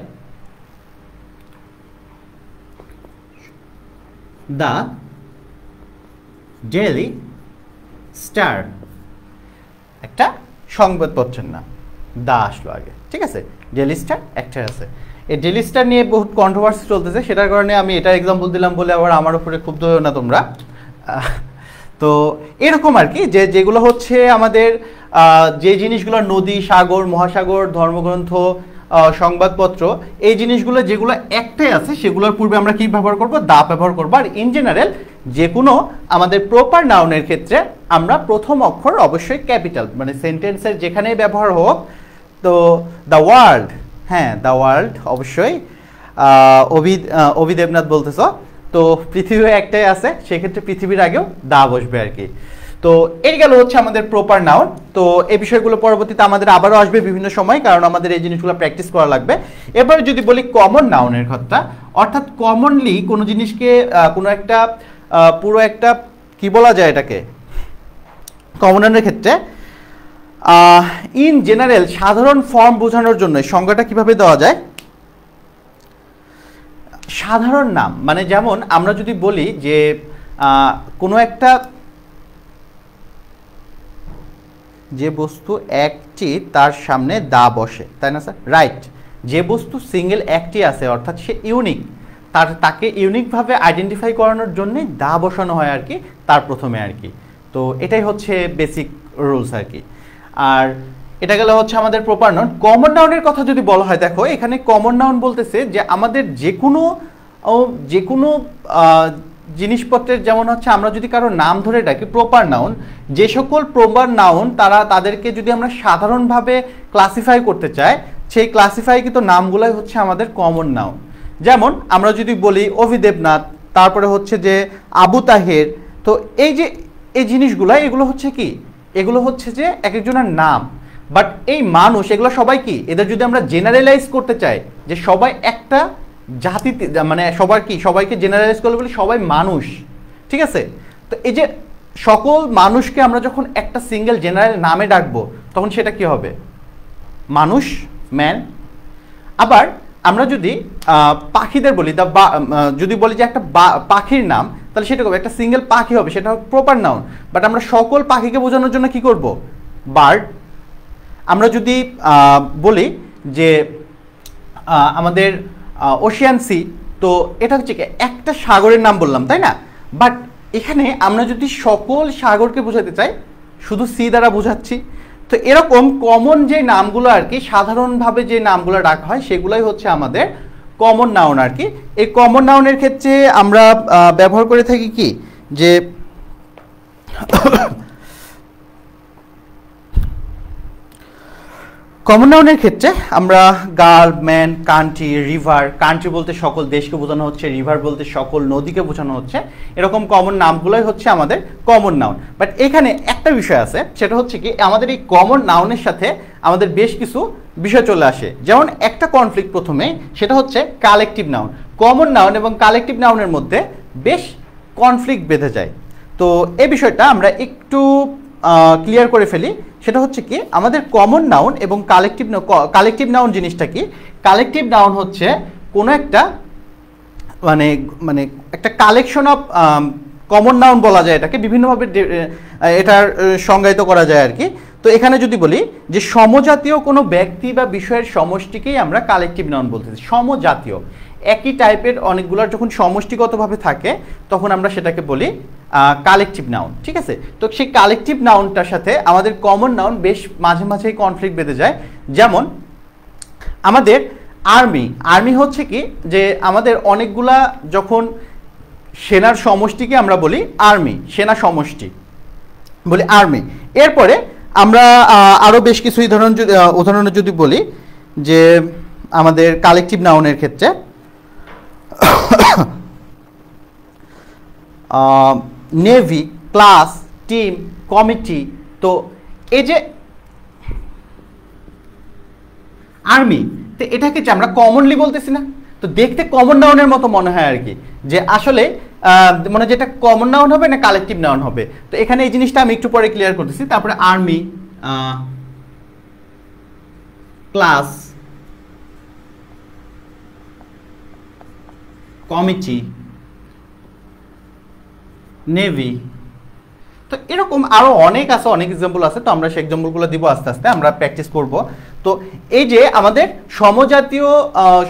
দ্য ডেইলি স্টার, একটা সংবাদপত্রের নাম, দা আসলো আগে, ঠিক আছে। ডেইলি স্টার একটা আছে, এই ডেইলি স্টার নিয়ে বহুত কন্ট্রোভার্সি চলতেছে, সেটার কারণে আমি এটা এক্সাম্পল দিলাম বলে আবার আমার উপরে ক্ষুব্ধ হও না তোমরা। তো এরকম আর কি, যেগুলো হচ্ছে আমাদের যে জিনিসগুলো নদী, সাগর, মহাসাগর, ধর্মগ্রন্থ, সংবাদপত্র, এই জিনিসগুলো যেগুলো একটাই আছে সেগুলোর পূর্বে আমরা কি ব্যবহার করব, দা ব্যবহার করব। আর ইন জেনারেল যে কোনো আমাদের প্রপার নাউনের ক্ষেত্রে আমরা প্রথম অক্ষর অবশ্যই ক্যাপিটাল, মানে সেন্টেন্সের যেখানেই ব্যবহার হোক। তো দ্য ওয়ার্ল্ড, হ্যাঁ দ্য ওয়ার্ল্ড অবশ্যই। অভি দেবনাথ বলতেছ, তো পৃথিবী একটাই আছে, সেক্ষেত্রে পৃথিবীর আগেও দা বসবে আর কি। তো এই গেল হচ্ছে আমাদের প্রপার নাউন। তো এই বিষয়গুলো পরবর্তীতে আমাদের আবারও আসবে বিভিন্ন সময়, কারণ আমাদের এই জিনিসগুলো প্র্যাকটিস করা লাগবে। এবারে যদি বলি কমন নাউনের কথা, অর্থাৎ কমনলি কোনো জিনিসকে কোনো একটা পুরো একটা কি বলা যায় এটাকে, কমন নাউনের ক্ষেত্রে ইন জেনারেল সাধারণ ফর্ম বোঝানোর জন্য সংজ্ঞাটা কিভাবে দেওয়া যায়। সাধারণ নাম মানে যেমন আমরা যদি বলি যে কোনো একটা যে বস্তু একটি তার সামনে দা বসে, তাই না স্যার, রাইট। যে বস্তু সিঙ্গেল একটি আছে অর্থাৎ সে ইউনিক, তাকে ইউনিকভাবে আইডেন্টিফাই করানোর জন্যই দা বসানো হয় আর কি তার প্রথমে আর কি। তো এটাই হচ্ছে বেসিক রুলস আর কি। আর এটা গেলে হচ্ছে আমাদের প্রপার নাউন। কমন নাউনের কথা যদি বলা হয়, দেখো এখানে কমন নাউন বলতেছে যে আমাদের যে কোনো জিনিসপত্রের, যেমন হচ্ছে আমরা যদি কারো নাম ধরে ডাকি প্রপার নাউন, যে সকল প্রপার নাউন তাদেরকে যদি আমরা সাধারণভাবে ক্লাসিফাই করতে চাই, সেই ক্লাসিফাইকৃত নামগুলাই হচ্ছে আমাদের কমন নাউন। যেমন আমরা যদি বলি অভি দেবনাথ, তারপরে হচ্ছে যে আবু তাহের, তো এই জিনিসগুলো এগুলো হচ্ছে কি, এগুলো হচ্ছে যে এক একজনের নাম। বাট এই মানুষ এগুলো সবাই কি, এদের যদি আমরা জেনারেলাইজ করতে চাই যে সবাই একটা জাতিতে, মানে সবার কি, সবাইকে জেনারেলাইজ করলে বলি সবাই মানুষ, ঠিক আছে। তো এই যে সকল মানুষকে আমরা যখন একটা সিঙ্গেল জেনারেল নামে ডাকবো তখন সেটা কি হবে, মানুষ, ম্যান। আবার আমরা যদি পাখিদের বলি, যদি বলি যে একটা পাখির নাম, তাহলে সেটা হবে একটা সিঙ্গেল পাখি হবে, সেটা হবে প্রপার নাউন। বাট আমরা সকল পাখিকে বোঝানোর জন্য কি করব, বার্ড। আমরা যদি বলি যে আমাদের ওশিয়ান সি, তো এটা হচ্ছে কি একটা সাগরের নাম বললাম, তাই না। বাট এখানে আমরা যদি সকল সাগরকে বোঝাতে চাই শুধু সি দ্বারা বোঝাচ্ছি। তো এরকম কমন যে নামগুলো আর কি, সাধারণভাবে যে নামগুলো ডাকা হয় সেগুলোই হচ্ছে আমাদের কমন নাউন আর কি। এই কমন নাউনের ক্ষেত্রে আমরা ব্যবহার করে থাকি কি, যে কমন নাউনের ক্ষেত্রে আমরা girl, man, country, river, country বলতে সকল দেশকে বোঝানো হচ্ছে, রিভার বলতে সকল নদীকে বোঝানো হচ্ছে, এরকম কমন নামগুলোই হচ্ছে আমাদের কমন নাউন। বাট এখানে একটা বিষয় আছে, সেটা হচ্ছে কি আমাদের এই কমন নাউনের সাথে আমাদের বেশ কিছু বিষয় চলে আসে। যেমন একটা কনফ্লিক্ট প্রথমে, সেটা হচ্ছে কালেকটিভ নাউন। কমন নাউন এবং কালেকটিভ নাউনের মধ্যে বেশ কনফ্লিক্ট বেঁধে যায়। তো এই বিষয়টা আমরা একটু ক্লিয়ার করে ফেলি। সেটা হচ্ছে কি আমাদের কমন নাউন এবং কালেকটিভ নাউন জিনিসটা কি, কালেকটিভ নাউন হচ্ছে কোনো একটা মানে একটা কালেকশন অফ কমন নাউন বলা যায়, এটাকে বিভিন্নভাবে এটার সংজ্ঞায়িত করা যায় আর কি। তো এখানে যদি বলি যে সমজাতীয় কোনো ব্যক্তি বা বিষয়ের সমষ্টিকেই আমরা কালেকটিভ নাউন বলতেছি। সমজাতীয় একই টাইপের অনেকগুলোর যখন সমষ্টিগতভাবে থাকে তখন আমরা সেটাকে বলি কালেকটিভ নাউন, ঠিক আছে। তো সেই কালেকটিভ নাউনটার সাথে আমাদের কমন নাউন বেশ মাঝে মাঝেই কনফ্লিক্ট বেঁধে যায়। যেমন আমাদের আর্মি হচ্ছে কি, যে আমাদের অনেকগুলা যখন সেনার সমষ্টিকে আমরা বলি আর্মি, সেনা সমষ্টি বলি আর্মি। এরপরে আমরা আরও বেশ কিছু উদাহরণ যদি বলি যে আমাদের কালেকটিভ নাউনের ক্ষেত্রে নেভি, ক্লাস, টিম, কমিটি। তো এই যে আর্মি, তো এটাকে যে আমরা কমনলি বলতেছি না, তো দেখতে কমন নাউনের মতো মনে হয় আর কি, যে আসলে মানে যেটা কমন নাউন হবে না কালেকটিভ নাউন হবে। তো এখানে এই জিনিসটা আমি একটু পরে ক্লিয়ার করতেছি। তারপরে আর্মি, ক্লাস, কমিটি, নেভি, তো এরকম আরো অনেক আছে, অনেক এক্সাম্পল আছে, তো আমরা সেই এক্সাম্পলগুলো দিব আস্তে আস্তে, আমরা প্র্যাকটিস করব। তো এই যে আমাদের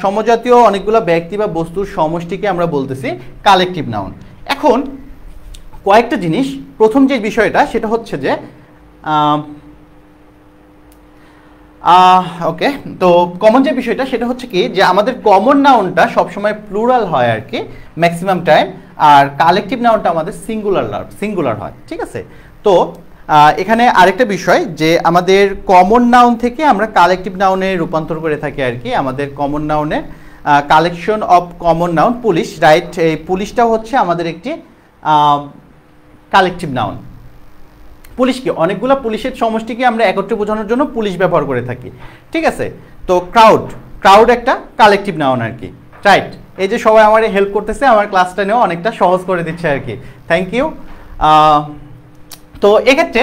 সমজাতীয় অনেকগুলো ব্যক্তি বা বস্তুর সমষ্টিকে আমরা বলতেছি কালেকটিভ নাউন। এখন কয়েকটা জিনিস, প্রথম যে বিষয়টা সেটা হচ্ছে যে ওকে, তো কমন যে বিষয়টা সেটা হচ্ছে কি যে আমাদের কমন নাউনটা সবসময় প্লুরাল হয় আর কি ম্যাক্সিমাম টাইম, আর কালেকটিভ নাউনটা আমাদের সিঙ্গুলার হয়, ঠিক আছে। তো এখানে আরেকটা বিষয় যে আমাদের কমন নাউন থেকে আমরা কালেকটিভ নাউনে রূপান্তর করে থাকি আর কি। আমাদের কমন নাউনে collection of common noun, police, right, এই পুলিশটাও হচ্ছে আমাদের একটি কালেকটিভ নাউন। পুলিশ কি, অনেকগুলো পুলিশের সমষ্টিকে আমরা একত্রে বোঝানোর জন্য পুলিশ ব্যবহার করে থাকি, ঠিক আছে। তো ক্রাউড একটা কালেকটিভ নাউন আর কি, রাইট। এই যে সবাই আমার হেল্প করতেছে, আমার ক্লাসটা নিয়েও অনেকটা সহজ করে দিচ্ছে আর কি, থ্যাংক ইউ। তো এক্ষেত্রে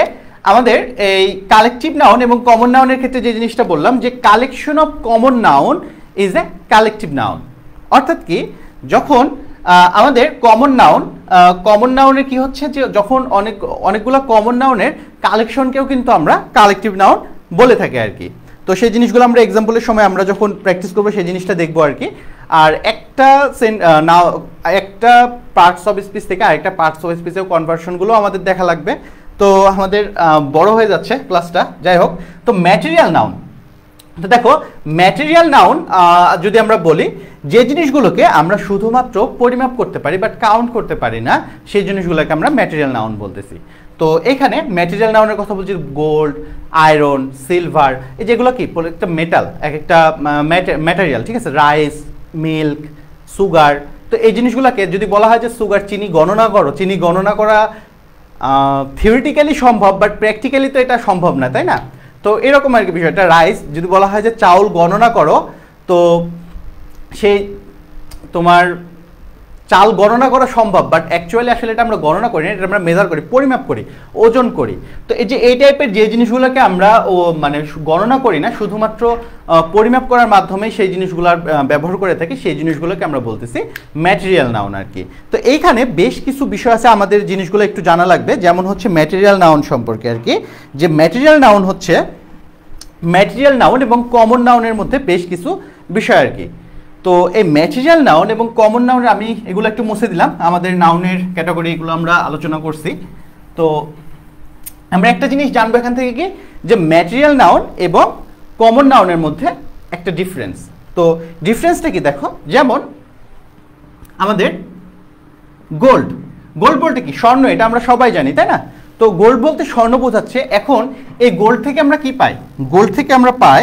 আমাদের এই কালেকটিভ নাউন এবং কমন নাউনের ক্ষেত্রে যে জিনিসটা বললাম যে collection of common noun is a collective noun, অর্থাৎ কি যখন আমাদের কমন নাউনের কি হচ্ছে যে যখন অনেকগুলো কমন নাউনের কালেকশনকেও কিন্তু আমরা কালেকটিভ নাউন বলে থাকি আর কি। তো সেই জিনিসগুলো আমরা এক্সাম্পলের সময় আমরা যখন প্র্যাকটিস করবো সেই জিনিসটা দেখবো আর কি। আর একটা পার্টস অফ স্পিচ থেকে আরেকটা পার্টস অফ স্পিচেও কনভার্সনগুলো আমাদের দেখা লাগবে। তো আমাদের বড় হয়ে যাচ্ছে ক্লাসটা, যাই হোক। তো ম্যাটেরিয়াল নাউন, তো দেখো ম্যাটেরিয়াল নাউন যদি আমরা বলি যে জিনিসগুলোকে আমরা শুধুমাত্র পরিমাপ করতে পারি বাট কাউন্ট করতে পারি না, সেই জিনিসগুলোকে আমরা ম্যাটেরিয়াল নাউন বলতেছি। তো এখানে ম্যাটেরিয়াল নাউনের কথা বলছি গোল্ড, আয়রন, সিলভার, এই যেগুলো কি একটা মেটাল, এক একটা ম্যাটেরিয়াল, ঠিক আছে, রাইস, মিল্ক, সুগার। তো এই জিনিসগুলোকে যদি বলা হয় যে সুগার, চিনি গণনা করা থিওরিটিক্যালি সম্ভব বাট প্র্যাকটিক্যালি তো এটা সম্ভব না, তাই না। তো এরকম আর কি বিষয়টা। রাইস যদি বলা হয় যে চাউল গণনা করো, তো সেই তোমার চাল গণনা করা সম্ভব বাট অ্যাকচুয়ালি আসলে এটা আমরা গণনা করি না, এটা আমরা মেজার করি, পরিমাপ করি, ওজন করি। তো এই যে এই টাইপের যে জিনিসগুলোকে আমরা মানে গণনা করি না, শুধুমাত্র পরিমাপ করার মাধ্যমে সেই জিনিসগুলোর ব্যবহার করে থাকি, সেই জিনিসগুলোকে আমরা বলতেছি ম্যাটেরিয়াল নাউন আর কি। তো এইখানে বেশ কিছু বিষয় আছে আমাদের জিনিসগুলো একটু জানা লাগবে, যেমন হচ্ছে ম্যাটেরিয়াল নাউন সম্পর্কে আর কি। যে ম্যাটেরিয়াল নাউন এবং কমন নাউনের মধ্যে বেশ কিছু বিষয় আর কি। তো এই ম্যাটেরিয়াল নাউন এবং কমন নাউন আমি এগুলো একটু মুছে দিলাম, আমাদের নাউনের ক্যাটাগরি এগুলো আমরা আলোচনা করছি। তো আমরা একটা জিনিস জানবো এখান থেকে কি যে ম্যাটেরিয়াল নাউন এবং কমন নাউনের মধ্যে একটা ডিফারেন্স। তো ডিফারেন্সটা কি দেখো, যেমন আমাদের গোল্ড বলতে কি স্বর্ণ, এটা আমরা সবাই জানি, তাই না। তো গোল্ড বলতে স্বর্ণ বোঝাচ্ছে। এখন এই গোল্ড থেকে আমরা কি পাই? গোল্ড থেকে আমরা পাই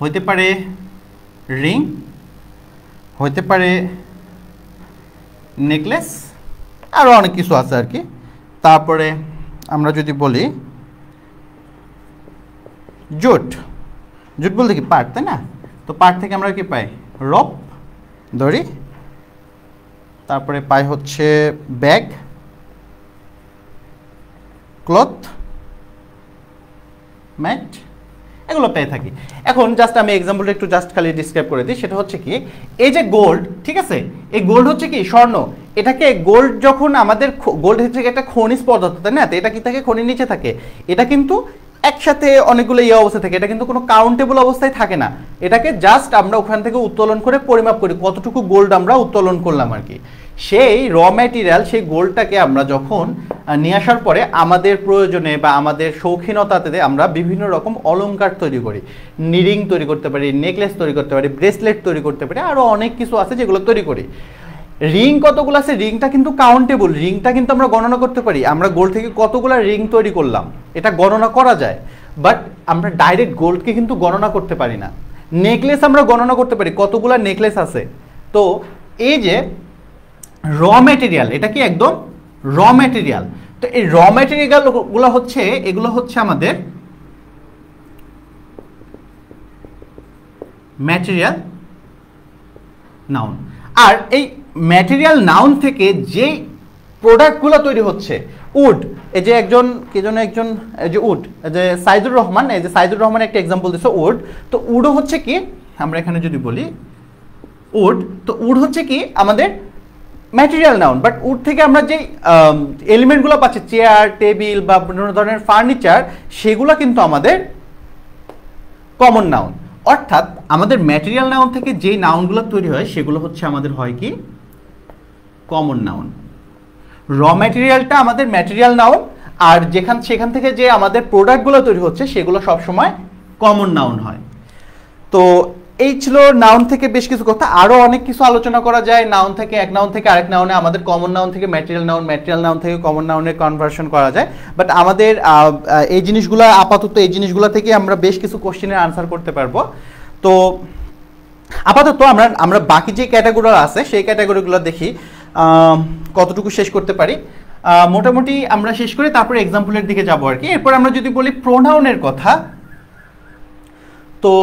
হইতে পারে রিং, হইতে পারে নেকলেস, আরও অনেক কিছু আছে আর কি। তারপরে আমরা যদি বলি জুট বলতে কি পাট, তাই না। তো পাট থেকে আমরা কি পাই? রপ, দড়ি। তারপরে পাই হচ্ছে ব্যাগ, ক্লথ, ম্যাট, এগুলো পেয়ে থাকি। এখন জাস্ট আমি এক্সাম্পলটা একটু জাস্ট খালি ডিসক্রাইব করে দিই। সেটা হচ্ছে কি এই যে গোল্ড, ঠিক আছে, এই গোল্ড হচ্ছে কি স্বর্ণ। এটাকে গোল্ড যখন আমাদের গোল্ড হচ্ছে একটা খনিজ পদার্থ, তাই না। তো এটা কি থাকে? খনির নিচে থাকে। এটা কিন্তু একসাথে অনেকগুলো অবস্থা থাকে, এটা কিন্তু কোনো কাউন্টেবল অবস্থায় থাকে না। এটাকে জাস্ট আমরা ওখান থেকে উত্তোলন করে পরিমাপ করি কতটুকু গোল্ড আমরা উত্তোলন করলাম আর কি। সেই র ম্যাটেরিয়াল, সেই গোল্ডটাকে আমরা যখন নিয়ে আসার পরে আমাদের প্রয়োজনে বা আমাদের শৌখিনতাতে আমরা বিভিন্ন রকম অলংকার তৈরি করি, রিং তৈরি করতে পারি, নেকলেস তৈরি করতে পারি, ব্রেসলেট তৈরি করতে পারি, আরও অনেক কিছু আছে যেগুলো তৈরি করি। রিং কতগুলো আছে? রিংটা কিন্তু কাউন্টেবল, রিংটা কিন্তু আমরা গণনা করতে পারি। আমরা গোল্ড থেকে কতগুলো রিং তৈরি করলাম এটা গণনা করা যায়, বাট আমরা ডাইরেক্ট গোল্ডকে কিন্তু গণনা করতে পারি না। নেকলেস আমরা গণনা করতে পারি, কতগুলো নেকলেস আছে। তো এই যে র ম্যাটেরিয়াল, এটা কি একদম র ম্যাটেরিয়াল। তো এই র ম্যাটেরিয়ালগুলো হচ্ছে, এগুলো হচ্ছে আমাদের ম্যাটেরিয়াল নাউন। আর এই ম্যাটেরিয়াল নাউন থেকে যে প্রোডাক্টগুলো তৈরি হচ্ছে, উড, এই যে একজন এই যে উড, যে সাইদুর রহমান, এই যে সাইদুর রহমান একটা এক্সাম্পল দিচ্ছে উড। তো উডও হচ্ছে কি, আমরা এখানে যদি বলি উড, তো উড হচ্ছে কি আমাদের ম্যাটেরিয়াল নাউন, বাট ওর থেকে আমরা যে এলিমেন্টগুলো পাচ্ছি চেয়ার টেবিল বা বিভিন্ন ধরনের ফার্নিচার সেগুলো কিন্তু আমাদের কমন নাউন। অর্থাৎ আমাদের ম্যাটেরিয়াল নাউন থেকে যেই নাউনগুলো তৈরি হয় সেগুলো হচ্ছে আমাদের হয় কি কমন নাউন। র ম্যাটেরিয়ালটা আমাদের ম্যাটেরিয়াল নাউন, আর সেখান থেকে যে আমাদের প্রোডাক্টগুলো তৈরি হচ্ছে সেগুলো সবসময় কমন নাউন হয়। তো এই ছিল নাউন থেকে বেশ কিছু কথা, আরও অনেক কিছু আলোচনা করা যায়। নাউন থেকে এক নাউন থেকে আরেক নাউনে, আমাদের কমন নাউন থেকে ম্যাটেরিয়াল নাউন থেকে কমন নাউনে কনভার্সন করা যায়। বাট আমাদের এই জিনিসগুলো আপাতত এই জিনিসগুলো থেকে আমরা বেশ কিছু কোশ্চেনের আনসার করতে পারবো। তো আপাতত আমরা বাকি যে ক্যাটাগরি আছে সেই ক্যাটাগরিগুলো দেখি কতটুকু শেষ করতে পারি। মোটামুটি আমরা শেষ করি, তারপরে এক্সাম্পলের দিকে যাবো আর কি। এরপর আমরা যদি বলি প্রোনাউনের কথা, তো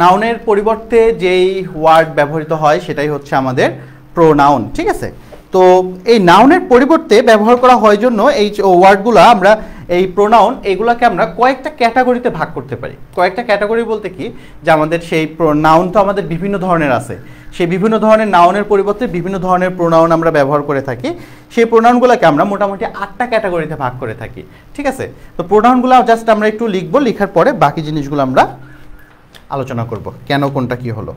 নাউনের পরিবর্তে যেই ওয়ার্ড ব্যবহৃত হয় সেটাই হচ্ছে আমাদের প্রোনাউন, ঠিক আছে। তো এই নাউনের পরিবর্তে ব্যবহার করা হয় জন্য এই ওয়ার্ডগুলো আমরা এই প্রোনাউন এগুলোকে আমরা কয়েকটা ক্যাটাগরিতে ভাগ করতে পারি। কয়েকটা ক্যাটাগরি বলতে কি, যে আমাদের সেই নাউন তো আমাদের বিভিন্ন ধরনের আছে, সেই বিভিন্ন ধরনের নাউনের পরিবর্তে বিভিন্ন ধরনের প্রোনাউন আমরা ব্যবহার করে থাকি। সেই প্রোনাউনগুলোকে আমরা মোটামুটি 8টা ক্যাটাগরিতে ভাগ করে থাকি, ঠিক আছে। তো প্রোনাউনগুলো জাস্ট আমরা একটু লিখবো, লেখার পরে বাকি জিনিসগুলো আমরা আলোচনা করব কেন কোনটা কি হলো।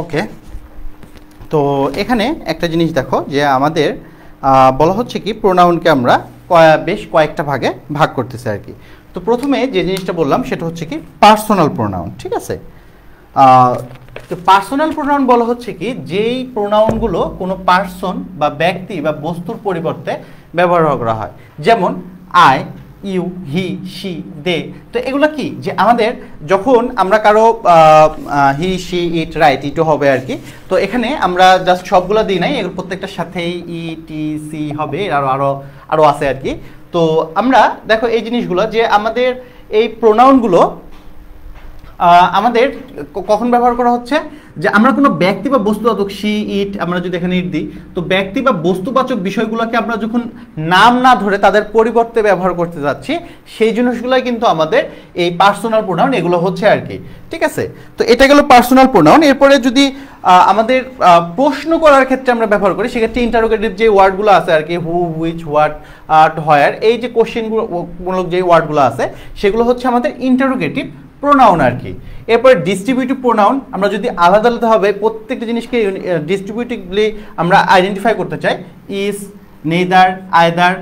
ওকে, তো এখানে একটা জিনিস দেখো যে আমাদের বলা হচ্ছে কি প্রোনাউনকে আমরা বেশ কয়েকটা ভাগে ভাগ করতেছি আর কি। তো প্রথমে যে জিনিসটা বললাম সেটা হচ্ছে কি পার্সোনাল প্রোনাউন, ঠিক আছে। তো পার্সোনাল প্রোনাউন বলা হচ্ছে কি যেই প্রোনাউনগুলো কোনো পার্সন বা ব্যক্তি বা বস্তুর পরিবর্তে ব্যবহার করা হয়, যেমন আই, ইউ, হি, শি, দে। তো এগুলো কি যে আমাদের যখন আমরা কারো হি, শি, ইট, রাইট, ইটও হবে আর কি। তো এখানে আমরা জাস্ট সবগুলো দিই নাই, এগুলো প্রত্যেকটার সাথেই ই, টি, সি হবে, আরও আছে আর কি। তো আমরা দেখো এই জিনিসগুলো যে আমাদের এই প্রোনাউনগুলো আমাদের কখন ব্যবহার করা হচ্ছে, যে আমরা কোনো ব্যক্তি বা বস্তুবাচক সি ইট আমরা যদি এখানে ইট দিই, তো ব্যক্তি বা বস্তুবাচক বিষয়গুলোকে আমরা যখন নাম না ধরে তাদের পরিবর্তে ব্যবহার করতে যাচ্ছি, সেই জিনিসগুলোই কিন্তু আমাদের এই পার্সোনাল প্রোনাউন এগুলো হচ্ছে আর কি। ঠিক আছে, তো এটা গেল পার্সোনাল প্রোনাউন। এরপরে যদি আমাদের প্রশ্ন করার ক্ষেত্রে আমরা ব্যবহার করি, সেক্ষেত্রে ইন্টারোগেটিভ যে ওয়ার্ডগুলো আছে আর কি, হু, হুইচ, হোয়াট, হোয়ার, এই যে কোশ্চেনমূলক যে ওয়ার্ডগুলো আছে সেগুলো হচ্ছে আমাদের ইন্টারোগেটিভ প্রোনাউন আর কি। এরপরে ডিস্ট্রিবিউটিভ প্রোনাউন, আমরা যদি আলাদা আলাদাভাবে প্রত্যেকটা জিনিসকে ডিস্ট্রিবিউটিভলি আমরা আইডেন্টিফাই করতে চাই, ইজ, নেইদার, আইদার,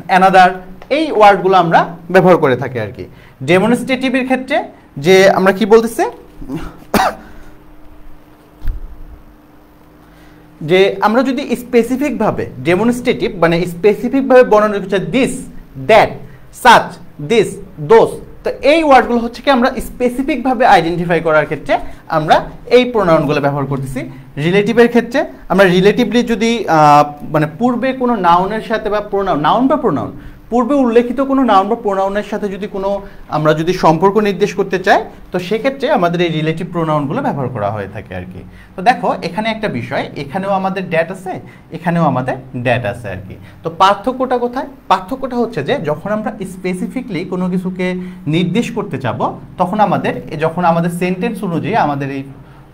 অ্যানাদার, এই ওয়ার্ডগুলো আমরা ব্যবহার করে থাকি আর কি। ডেমনস্ট্রেটিভের ক্ষেত্রে যে আমরা কি বলতেছে, যে আমরা যদি স্পেসিফিকভাবে ডেমনস্ট্রেটিভ মানে স্পেসিফিকভাবে বর্ণনা করতে চাই, দিস, দ্যাট, সাচ, দিস, দোস, তো এই ওয়ার্ডগুলো হচ্ছে কি আমরা স্পেসিফিকভাবে আইডেন্টিফাই করার ক্ষেত্রে আমরা এই প্রোনাউনগুলো ব্যবহার করতেছি। রিলেটিভের ক্ষেত্রে আমরা রিলেটিভলি যদি মানে পূর্বে কোনো নাউনের সাথে বা প্রোনাউন, নাউন বা প্রোনাউন, পূর্বে উল্লেখিত কোনো নাউন বা প্রোনাউনের সাথে যদি কোনো আমরা যদি সম্পর্ক নির্দেশ করতে চাই, তো সেক্ষেত্রে আমাদের এই রিলেটিভ প্রোনাউনগুলো ব্যবহার করা হয়ে থাকে আর কি। তো দেখো এখানে একটা বিষয়, এখানেও আমাদের ড্যাট আছে, এখানেও আমাদের ড্যাট আছে আর কি। তো পার্থক্যটা কোথায়? পার্থক্যটা হচ্ছে যে যখন আমরা স্পেসিফিকলি কোনো কিছুকে নির্দেশ করতে যাব, তখন আমাদের যখন আমাদের সেন্টেন্স অনুযায়ী আমাদের এই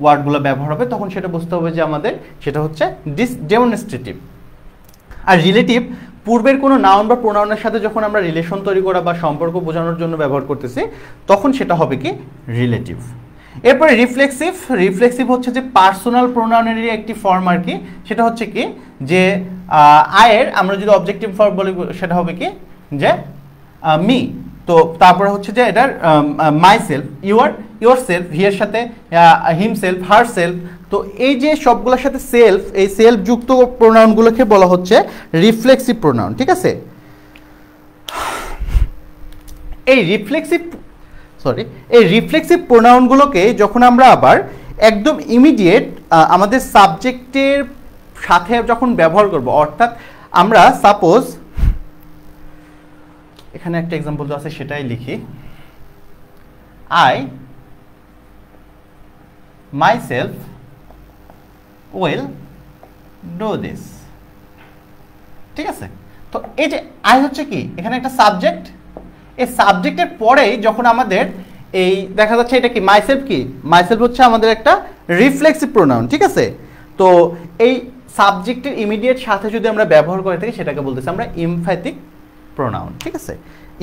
ওয়ার্ডগুলো ব্যবহার হবে, তখন সেটা বুঝতে হবে যে আমাদের সেটা হচ্ছে ডেমনস্ট্রেটিভ। আর রিলেটিভ পূর্বের কোনো নাউন বা প্রোনাউনের সাথে যখন আমরা রিলেশন তৈরি করা বা সম্পর্ক বোঝানোর জন্য ব্যবহার করতেছি, তখন সেটা হবে কি রিলেটিভ। এরপরে রিফ্লেক্সিভ, রিফ্লেক্সিভ হচ্ছে যে পার্সোনাল প্রোনাউনেরই একটি ফর্ম আর কি। সেটা হচ্ছে কি যে আয়ের আমরা যদি অবজেক্টিভ ফর্ম বলি, সেটা হবে কি যে মি, তো তারপরে হচ্ছে যে এটার মাই সেলফ, ইউর সেলফ, হিয়ের সাথে হিম সেলফ, হার সেলফ, তো এই যে সবগুলোর সাথে সেলফ, এই সেলফ যুক্ত প্রোনাউনগুলোকে বলা হচ্ছে রিফ্লেক্সিভ প্রোনাউন। ঠিক আছে, এই রিফ্লেক্সিভ প্রোনাউনগুলোকে যখন আমরা আবার একদম ইমিডিয়েট আমাদের সাবজেক্টের সাথে যখন ব্যবহার করব, অর্থাৎ আমরা সাপোজ এখানে একটা এক্সাম্পল আছে সেটাই লিখি, I myself will do this. ঠিক আছে, তো এই যে আই হচ্ছে কি এখানে একটা সাবজেক্ট, এই সাবজেক্টের পরেই যখন আমাদের এই দেখা যাচ্ছে এটা কি মাইসেলফ, কি মাইসেলফ হচ্ছে আমাদের একটা রিফ্লেক্সিভ প্রোনাউন। ঠিক আছে, তো এই সাবজেক্টের ইমিডিয়েট সাথে যদি আমরা ব্যবহার করে থাকি, সেটাকে বলতেছি আমরা এমফ্যাটিক প্রোনাউন। ঠিক আছে,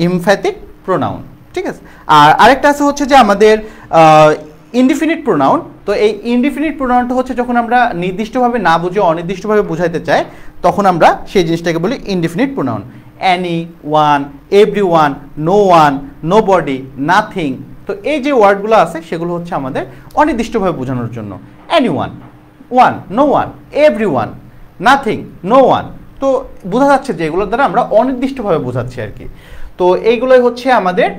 এমফ্যাটিক প্রোনাউন। ঠিক আছে, আর আরেকটা আছে হচ্ছে যে আমাদের ইনডিফিনিট প্রোনাউন। তো এই ইনডিফিনিট প্রোনাউনটা হচ্ছে যখন আমরা নির্দিষ্টভাবে না বুঝে অনির্দিষ্টভাবে বোঝাইতে চাই, তখন আমরা সেই জিনিসটাকে বলি indefinite pronoun. Any, one, every one, no one, no body, nothing, তো এই যে ওয়ার্ডগুলো আছে সেগুলো হচ্ছে আমাদের অনির্দিষ্টভাবে বোঝানোর জন্য। Any one, one, no one, every one, nothing, no one, তো বোঝা যাচ্ছে যে এগুলোর দ্বারা আমরা অনির্দিষ্টভাবে বোঝাচ্ছি আর কি। তো এইগুলোই হচ্ছে আমাদের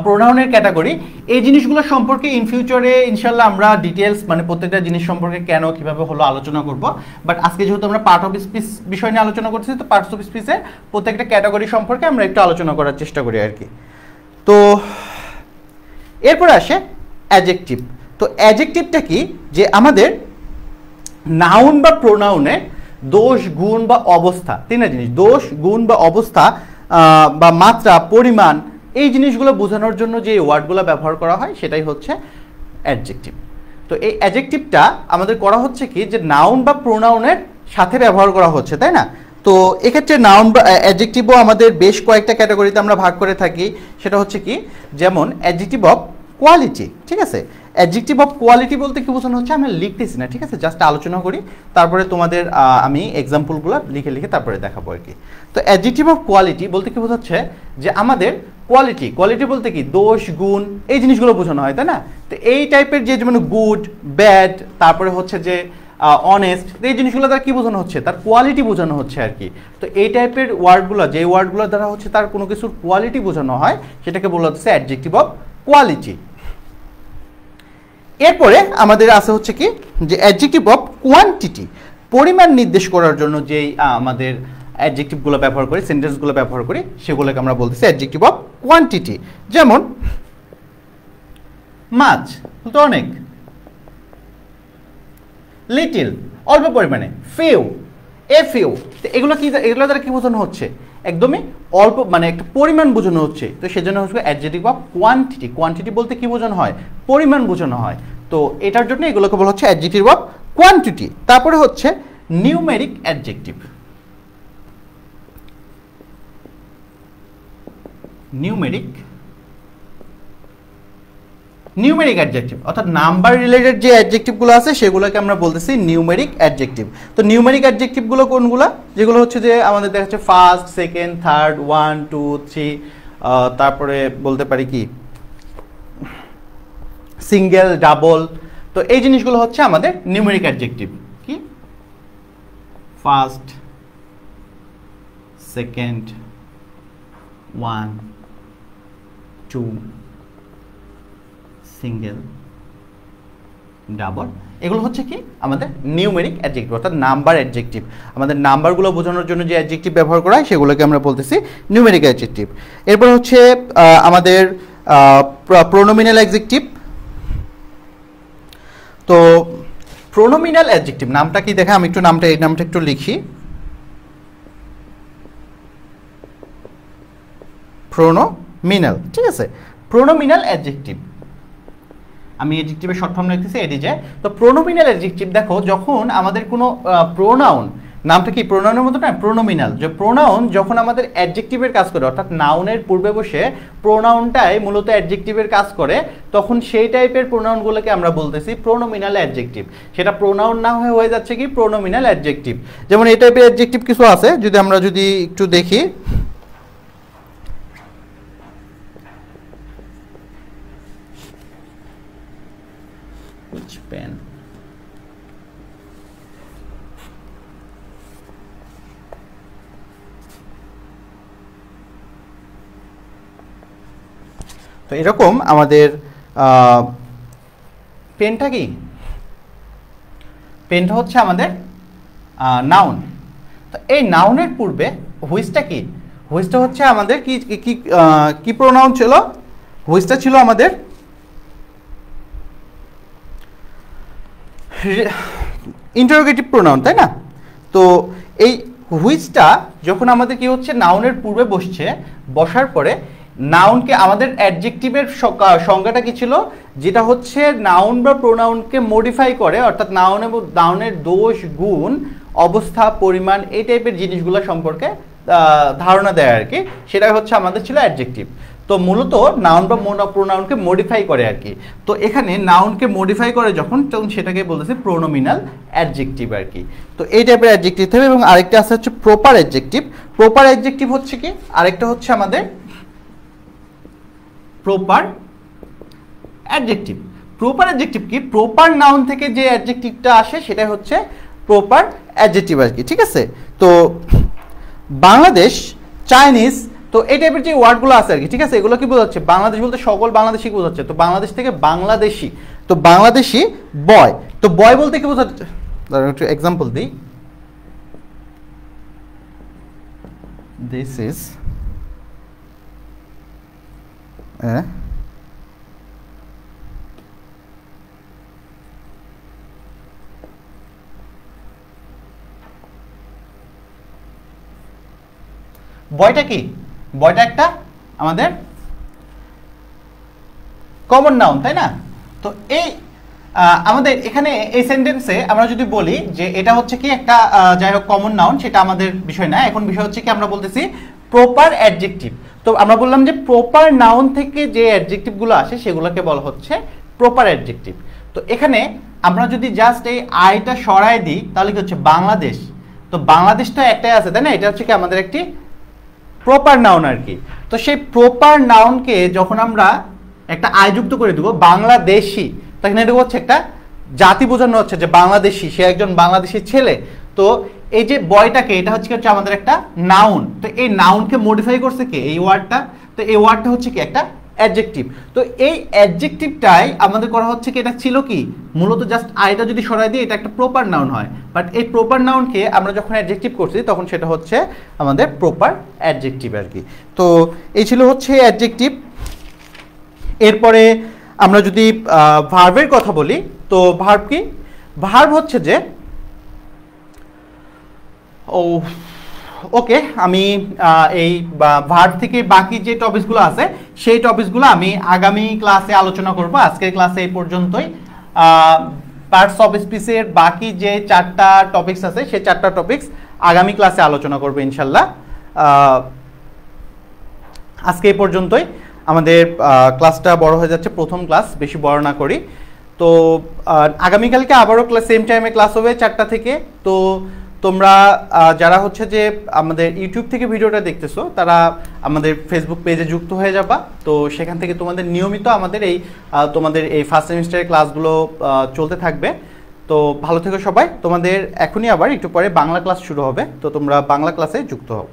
প্রোনাউনের ক্যাটাগরি। এই জিনিসগুলো সম্পর্কে ইন ফিউচারে ইনশাল্লাহ আমরা ডিটেলস মানে প্রত্যেকটা জিনিস সম্পর্কে কেন কিভাবে হলো আলোচনা করব। বাট আজকে যেহেতু আমরা পার্ট অফ স্পিচ বিষয় নিয়ে আলোচনা করছি, তো পার্টস অফ স্পিচের প্রত্যেকটা ক্যাটাগরি সম্পর্কে আমরা একটু আলোচনা করার চেষ্টা করি আর কি। তো এরপরে আসে অ্যাডজেক্টিভ। তো অ্যাডজেক্টিভটা কি, যে আমাদের নাউন বা প্রোনাউনের দোষ, গুণ বা অবস্থা, তিনটা জিনিস, দোষ, গুণ বা অবস্থা বা মাত্রা, পরিমাণ, এই জিনিসগুলো বোঝানোর জন্য যে ওয়ার্ডগুলো ব্যবহার করা হয় সেটাই হচ্ছে অ্যাডজেক্টিভ। তো এই অ্যাডজেক্টিভটা আমাদের করা হচ্ছে কি, যে নাউন বা প্রোনাউনের সাথে ব্যবহার করা হচ্ছে, তাই না? তো এক্ষেত্রে নাউন বা অ্যাডজেক্টিভও আমাদের বেশ কয়েকটা ক্যাটাগরিতে আমরা ভাগ করে থাকি। সেটা হচ্ছে কি, যেমন অ্যাডজেক্টিভ অফ কোয়ালিটি। ঠিক আছে, অ্যাডজেক্টিভ অফ কোয়ালিটি বলতে কি বোঝানো হচ্ছে, আমরা লিখতেছি না, ঠিক আছে, জাস্ট আলোচনা করি, তারপরে তোমাদের আমি এক্সাম্পলগুলো লিখে লিখে তারপরে দেখাবো আর কি। তো অ্যাডজেক্টিভ অফ কোয়ালিটি বলতে কি বোঝাচ্ছে, যে আমাদের কোয়ালিটি, কোয়ালিটি বলতে কি দোষ, গুণ, এই জিনিসগুলো বোঝানো হয়, তাই না? তো এই টাইপের যে যেমন গুড, ব্যাড, তারপরে হচ্ছে যে অনেস্ট, এই জিনিসগুলো দ্বারা কি বোঝানো হচ্ছে, তার কোয়ালিটি বোঝানো হচ্ছে আর কি। তো এই টাইপের ওয়ার্ডগুলো, যে ওয়ার্ডগুলো দ্বারা হচ্ছে তার কোনো কিছুর কোয়ালিটি বোঝানো হয়, সেটাকে বলা হচ্ছে অ্যাডজেক্টিভ অফ কোয়ালিটি। এরপরে আমাদের আছে হচ্ছে কি, যে অ্যাডজেক্টিভ অফ কোয়ান্টিটি, পরিমাণ নির্দেশ করার জন্য যেই আমাদের অ্যাডজেক্টিভগুলো ব্যবহার করি, সেন্টেন্সগুলো ব্যবহার করি, সেগুলোকে আমরা বলতেছি অ্যাডজেক্টিভ অফ কোয়ান্টিটি। যেমন মাছ, তো অনেক, লিটিল অল্প পরিমাণে, ফিউ এ ফিউ, তো এগুলো কি, এগুলো দ্বারা কি বোঝানো হচ্ছে, একদমই অল্প মানে একটা পরিমাণ বোঝানো হচ্ছে। তো সেজন্য হচ্ছে অ্যাডজেক্টিভ অফ কোয়ান্টিটি, কোয়ান্টিটি বলতে কি বোঝানো হয়, পরিমাণ বোঝানো হয়। তো এটার জন্য এগুলোকে বলা হচ্ছে অ্যাডজেক্টিভ অফ কোয়ান্টিটি। তারপরে হচ্ছে নিউমেরিক অ্যাডজেক্টিভ, নিউমেরিক অ্যাডজেক্টিভ অর্থাৎ নাম্বার রিলেটেড যে অ্যাডজেক্টিভগুলো আছে সেগুলোকে আমরা বলতেছি নিউমেরিক অ্যাডজেক্টিভ। তো নিউমেরিক অ্যাডজেক্টিভগুলো কোনগুলো, যেগুলো হচ্ছে যে আমাদের দেখা যাচ্ছে ফার্স্ট, সেকেন্ড, থার্ড, 1 2 3, তারপরে বলতে পারি কি সিঙ্গেল, ডাবল। তো এই জিনিসগুলো হচ্ছে আমাদের নিউমেরিক অ্যাডজেক্টিভ। কি ফার্স্ট, সেকেন্ড, 1 2, সিঙ্গেল, ডাবল, এগুলো হচ্ছে কি আমাদের নিউমেরিক অ্যাডজেক্টিভ অর্থাৎ নাম্বার অ্যাডজেক্টিভ। আমাদের নাম্বারগুলো বোঝানোর জন্য যে অ্যাডজেক্টিভ ব্যবহার করা হয় সেগুলোকে আমরা বলতেছি নিউমেরিক অ্যাডজেক্টিভ। এরপর হচ্ছে আমাদের প্রোনোমিনাল অ্যাডজেক্টিভ। তো প্রোনোমিনাল অ্যাডজেক্টিভ নামটা কি দেখা, আমি একটু এই নামটা একটু লিখি, প্রোনোমিনাল, ঠিক আছে। প্রোনোমিনাল অ্যাডজেক্টিভ, আমি অ্যাডজেক্টিভের শর্ট ফর্ম লিখতেছি এডিজে। তো প্রোনোমিনাল অ্যাডজেক্টিভ দেখো, যখন আমাদের কোনো প্রোনাউন, নামটা কি প্রোনাউনের মতো না, প্রোনোমিনাল, যে প্রোনাউন যখন আমাদের অ্যাডজেক্টিভের কাজ করে অর্থাৎ নাউনের পূর্বে বসে প্রোনাউনটাই মূলত অ্যাডজেক্টিভের কাজ করে, তখন সেই টাইপের প্রোনাউনগুলোকে আমরা বলতেছি প্রোনোমিনাল অ্যাডজেক্টিভ। সেটা প্রোনাউন না হয়ে যাচ্ছে কি প্রোনোমিনাল অ্যাডজেক্টিভ। যেমন এই টাইপের অ্যাডজেক্টিভ কিছু আছে, যদি আমরা একটু দেখি, pen, তো এরকম আমাদের পেনটা কি, পেনটা হচ্ছে আমাদের নাউন। তো এই নাউনের পূর্বে হুইচটা কি, হুইচটা হচ্ছে আমাদের কি কি কি প্রোনাউন ছিল, হুইচটা ছিল আমাদের ইন্টারোগেটিভ প্রোনাউন, তাই না। তো এই হুইচটা যখন আমাদের কি হচ্ছে নাউনের পূর্বে বসছে, বসার পরে নাউনকে আমাদের অ্যাডজেক্টিভের সংজ্ঞাটা কি ছিল, যেটা হচ্ছে নাউন বা প্রোনাউনকে মডিফাই করে, অর্থাৎ নাউনের দোষ, গুণ, অবস্থা, পরিমাণ, এই টাইপের জিনিসগুলো সম্পর্কে ধারণা দেয় আর কি, সেটাই হচ্ছে আমাদের ছিল অ্যাডজেক্টিভ। তো মূলত নাউন বা প্রোনাউনকে মডিফাই করে আর কি। তো এখানে নাউনকে মডিফাই করে যখন, তখন সেটাকে বলতেছে প্রোনোমিনাল অ্যাডজেক্টিভ আর কি। তো এই টাইপের অ্যাডজেক্টিভ থাকবে। এবং আরেকটা আছে হচ্ছে প্রপার অ্যাডজেক্টিভ। প্রপার অ্যাডজেক্টিভ হচ্ছে কি, আরেকটা হচ্ছে আমাদের প্রপার অ্যাডজেক্টিভ। প্রপার অ্যাডজেক্টিভ কি, প্রপার নাউন থেকে যে অ্যাডজেক্টিভটা আসে সেটাই হচ্ছে প্রপার অ্যাডজেক্টিভ আর কি, ঠিক আছে। তো বাংলাদেশ, চাইনিজ, তো এই টাইপের যে ওয়ার্ডগুলো আছে আর কি, ঠিক আছে, এগুলো কি বোঝাচ্ছে, বাংলাদেশ বলতে সকল বাংলাদেশি বোঝাচ্ছে। তো বাংলাদেশ থেকে বাংলাদেশি, তো বাংলাদেশি বয়, তো বয় বলতে কি বোঝাচ্ছে, একটু এক্সাম্পল দিই, দিস ইজ বয়টা কি, বয়টা একটা আমাদের কমন নাউন, তাই না। তো এই আমাদের এখানে এই সেন্টেন্সে আমরা যদি বলি যে এটা হচ্ছে কি একটা যাই হোক কমন নাউন, সেটা আমাদের বিষয় না। এখন বিষয় হচ্ছে কি আমরা বলতেছি প্রপার অ্যাডজেক্টিভ। তো আমরা বললাম যে প্রপার নাউন থেকে যে অ্যাডজেক্টিভগুলো আসে সেগুলোকে বলা হচ্ছে প্রপার অ্যাডজেক্টিভ। তো এখানে আমরা যদি জাস্ট এই আইটা সরাই দিই তাহলে কি হচ্ছে বাংলাদেশ, তো বাংলাদেশটা একটাই আছে, তাই না, এটা হচ্ছে কি আমাদের একটি প্রপার নাউন আর কি। তো সেই প্রপার নাউনকে যখন আমরা একটা আই যুক্ত করে দেবো বাংলাদেশি, তখন এটা হচ্ছে একটা জাতি বোঝানো হচ্ছে যে বাংলাদেশি, সে একজন বাংলাদেশি ছেলে। তো এই যে বয়টাকে, এটা হচ্ছে আমাদের একটা নাউন। তো এই নাউনকে মডিফাই করছে কে, এই ওয়ার্ডটা। তো এই ওয়ার্ডটা হচ্ছে কি একটা অ্যাডজেক্টিভ। তো এই অ্যাডজেক্টিভটাই আমাদের করা হচ্ছে কি, এটা ছিল কি মূলত জাস্ট আইটা যদি সরাই দিই এটা একটা প্রপার নাউন হয়, বাট এই প্রপার নাউনকে আমরা যখন অ্যাডজেক্টিভ করছি তখন সেটা হচ্ছে আমাদের প্রপার অ্যাডজেক্টিভ আর কি। তো এই ছিল হচ্ছে অ্যাডজেক্টিভ। এরপরে আমরা যদি ভার্বের কথা বলি, তো ভার্ব কি, ভার্ব হচ্ছে যে ওকে, আমি এই ভার্ব থেকে বাকি যে টপিকসগুলো আছে সেই টপিকসগুলো আমি আগামী ক্লাসে আলোচনা করব। আজকের ক্লাসে এই পর্যন্তই। পার্টস অফ স্পিচের বাকি যে 4টা টপিকস আছে সেই 4টা টপিকস আগামী ক্লাসে আলোচনা করব ইনশাল্লাহ। আজকে এই পর্যন্তই। আমাদের ক্লাসটা বড় হয়ে যাচ্ছে, প্রথম ক্লাস, বেশি বড় না করি। তো আগামীকালকে আবারও সেম টাইমে ক্লাস হবে 4টা থেকে। তো তোমরা যারা হচ্ছে যে আমাদের ইউটিউব থেকে ভিডিওটা দেখতেছো তারা আমাদের ফেসবুক পেজে যুক্ত হয়ে যাবা। তো সেখান থেকে তোমাদের নিয়মিত আমাদের তোমাদের এই ফার্স্ট সেমিস্টারের ক্লাসগুলো চলতে থাকবে। তো ভালো থেকো সবাই। তোমাদের এখনই আবার একটু পরে বাংলা ক্লাস শুরু হবে, তো তোমরা বাংলা ক্লাসে যুক্ত হও।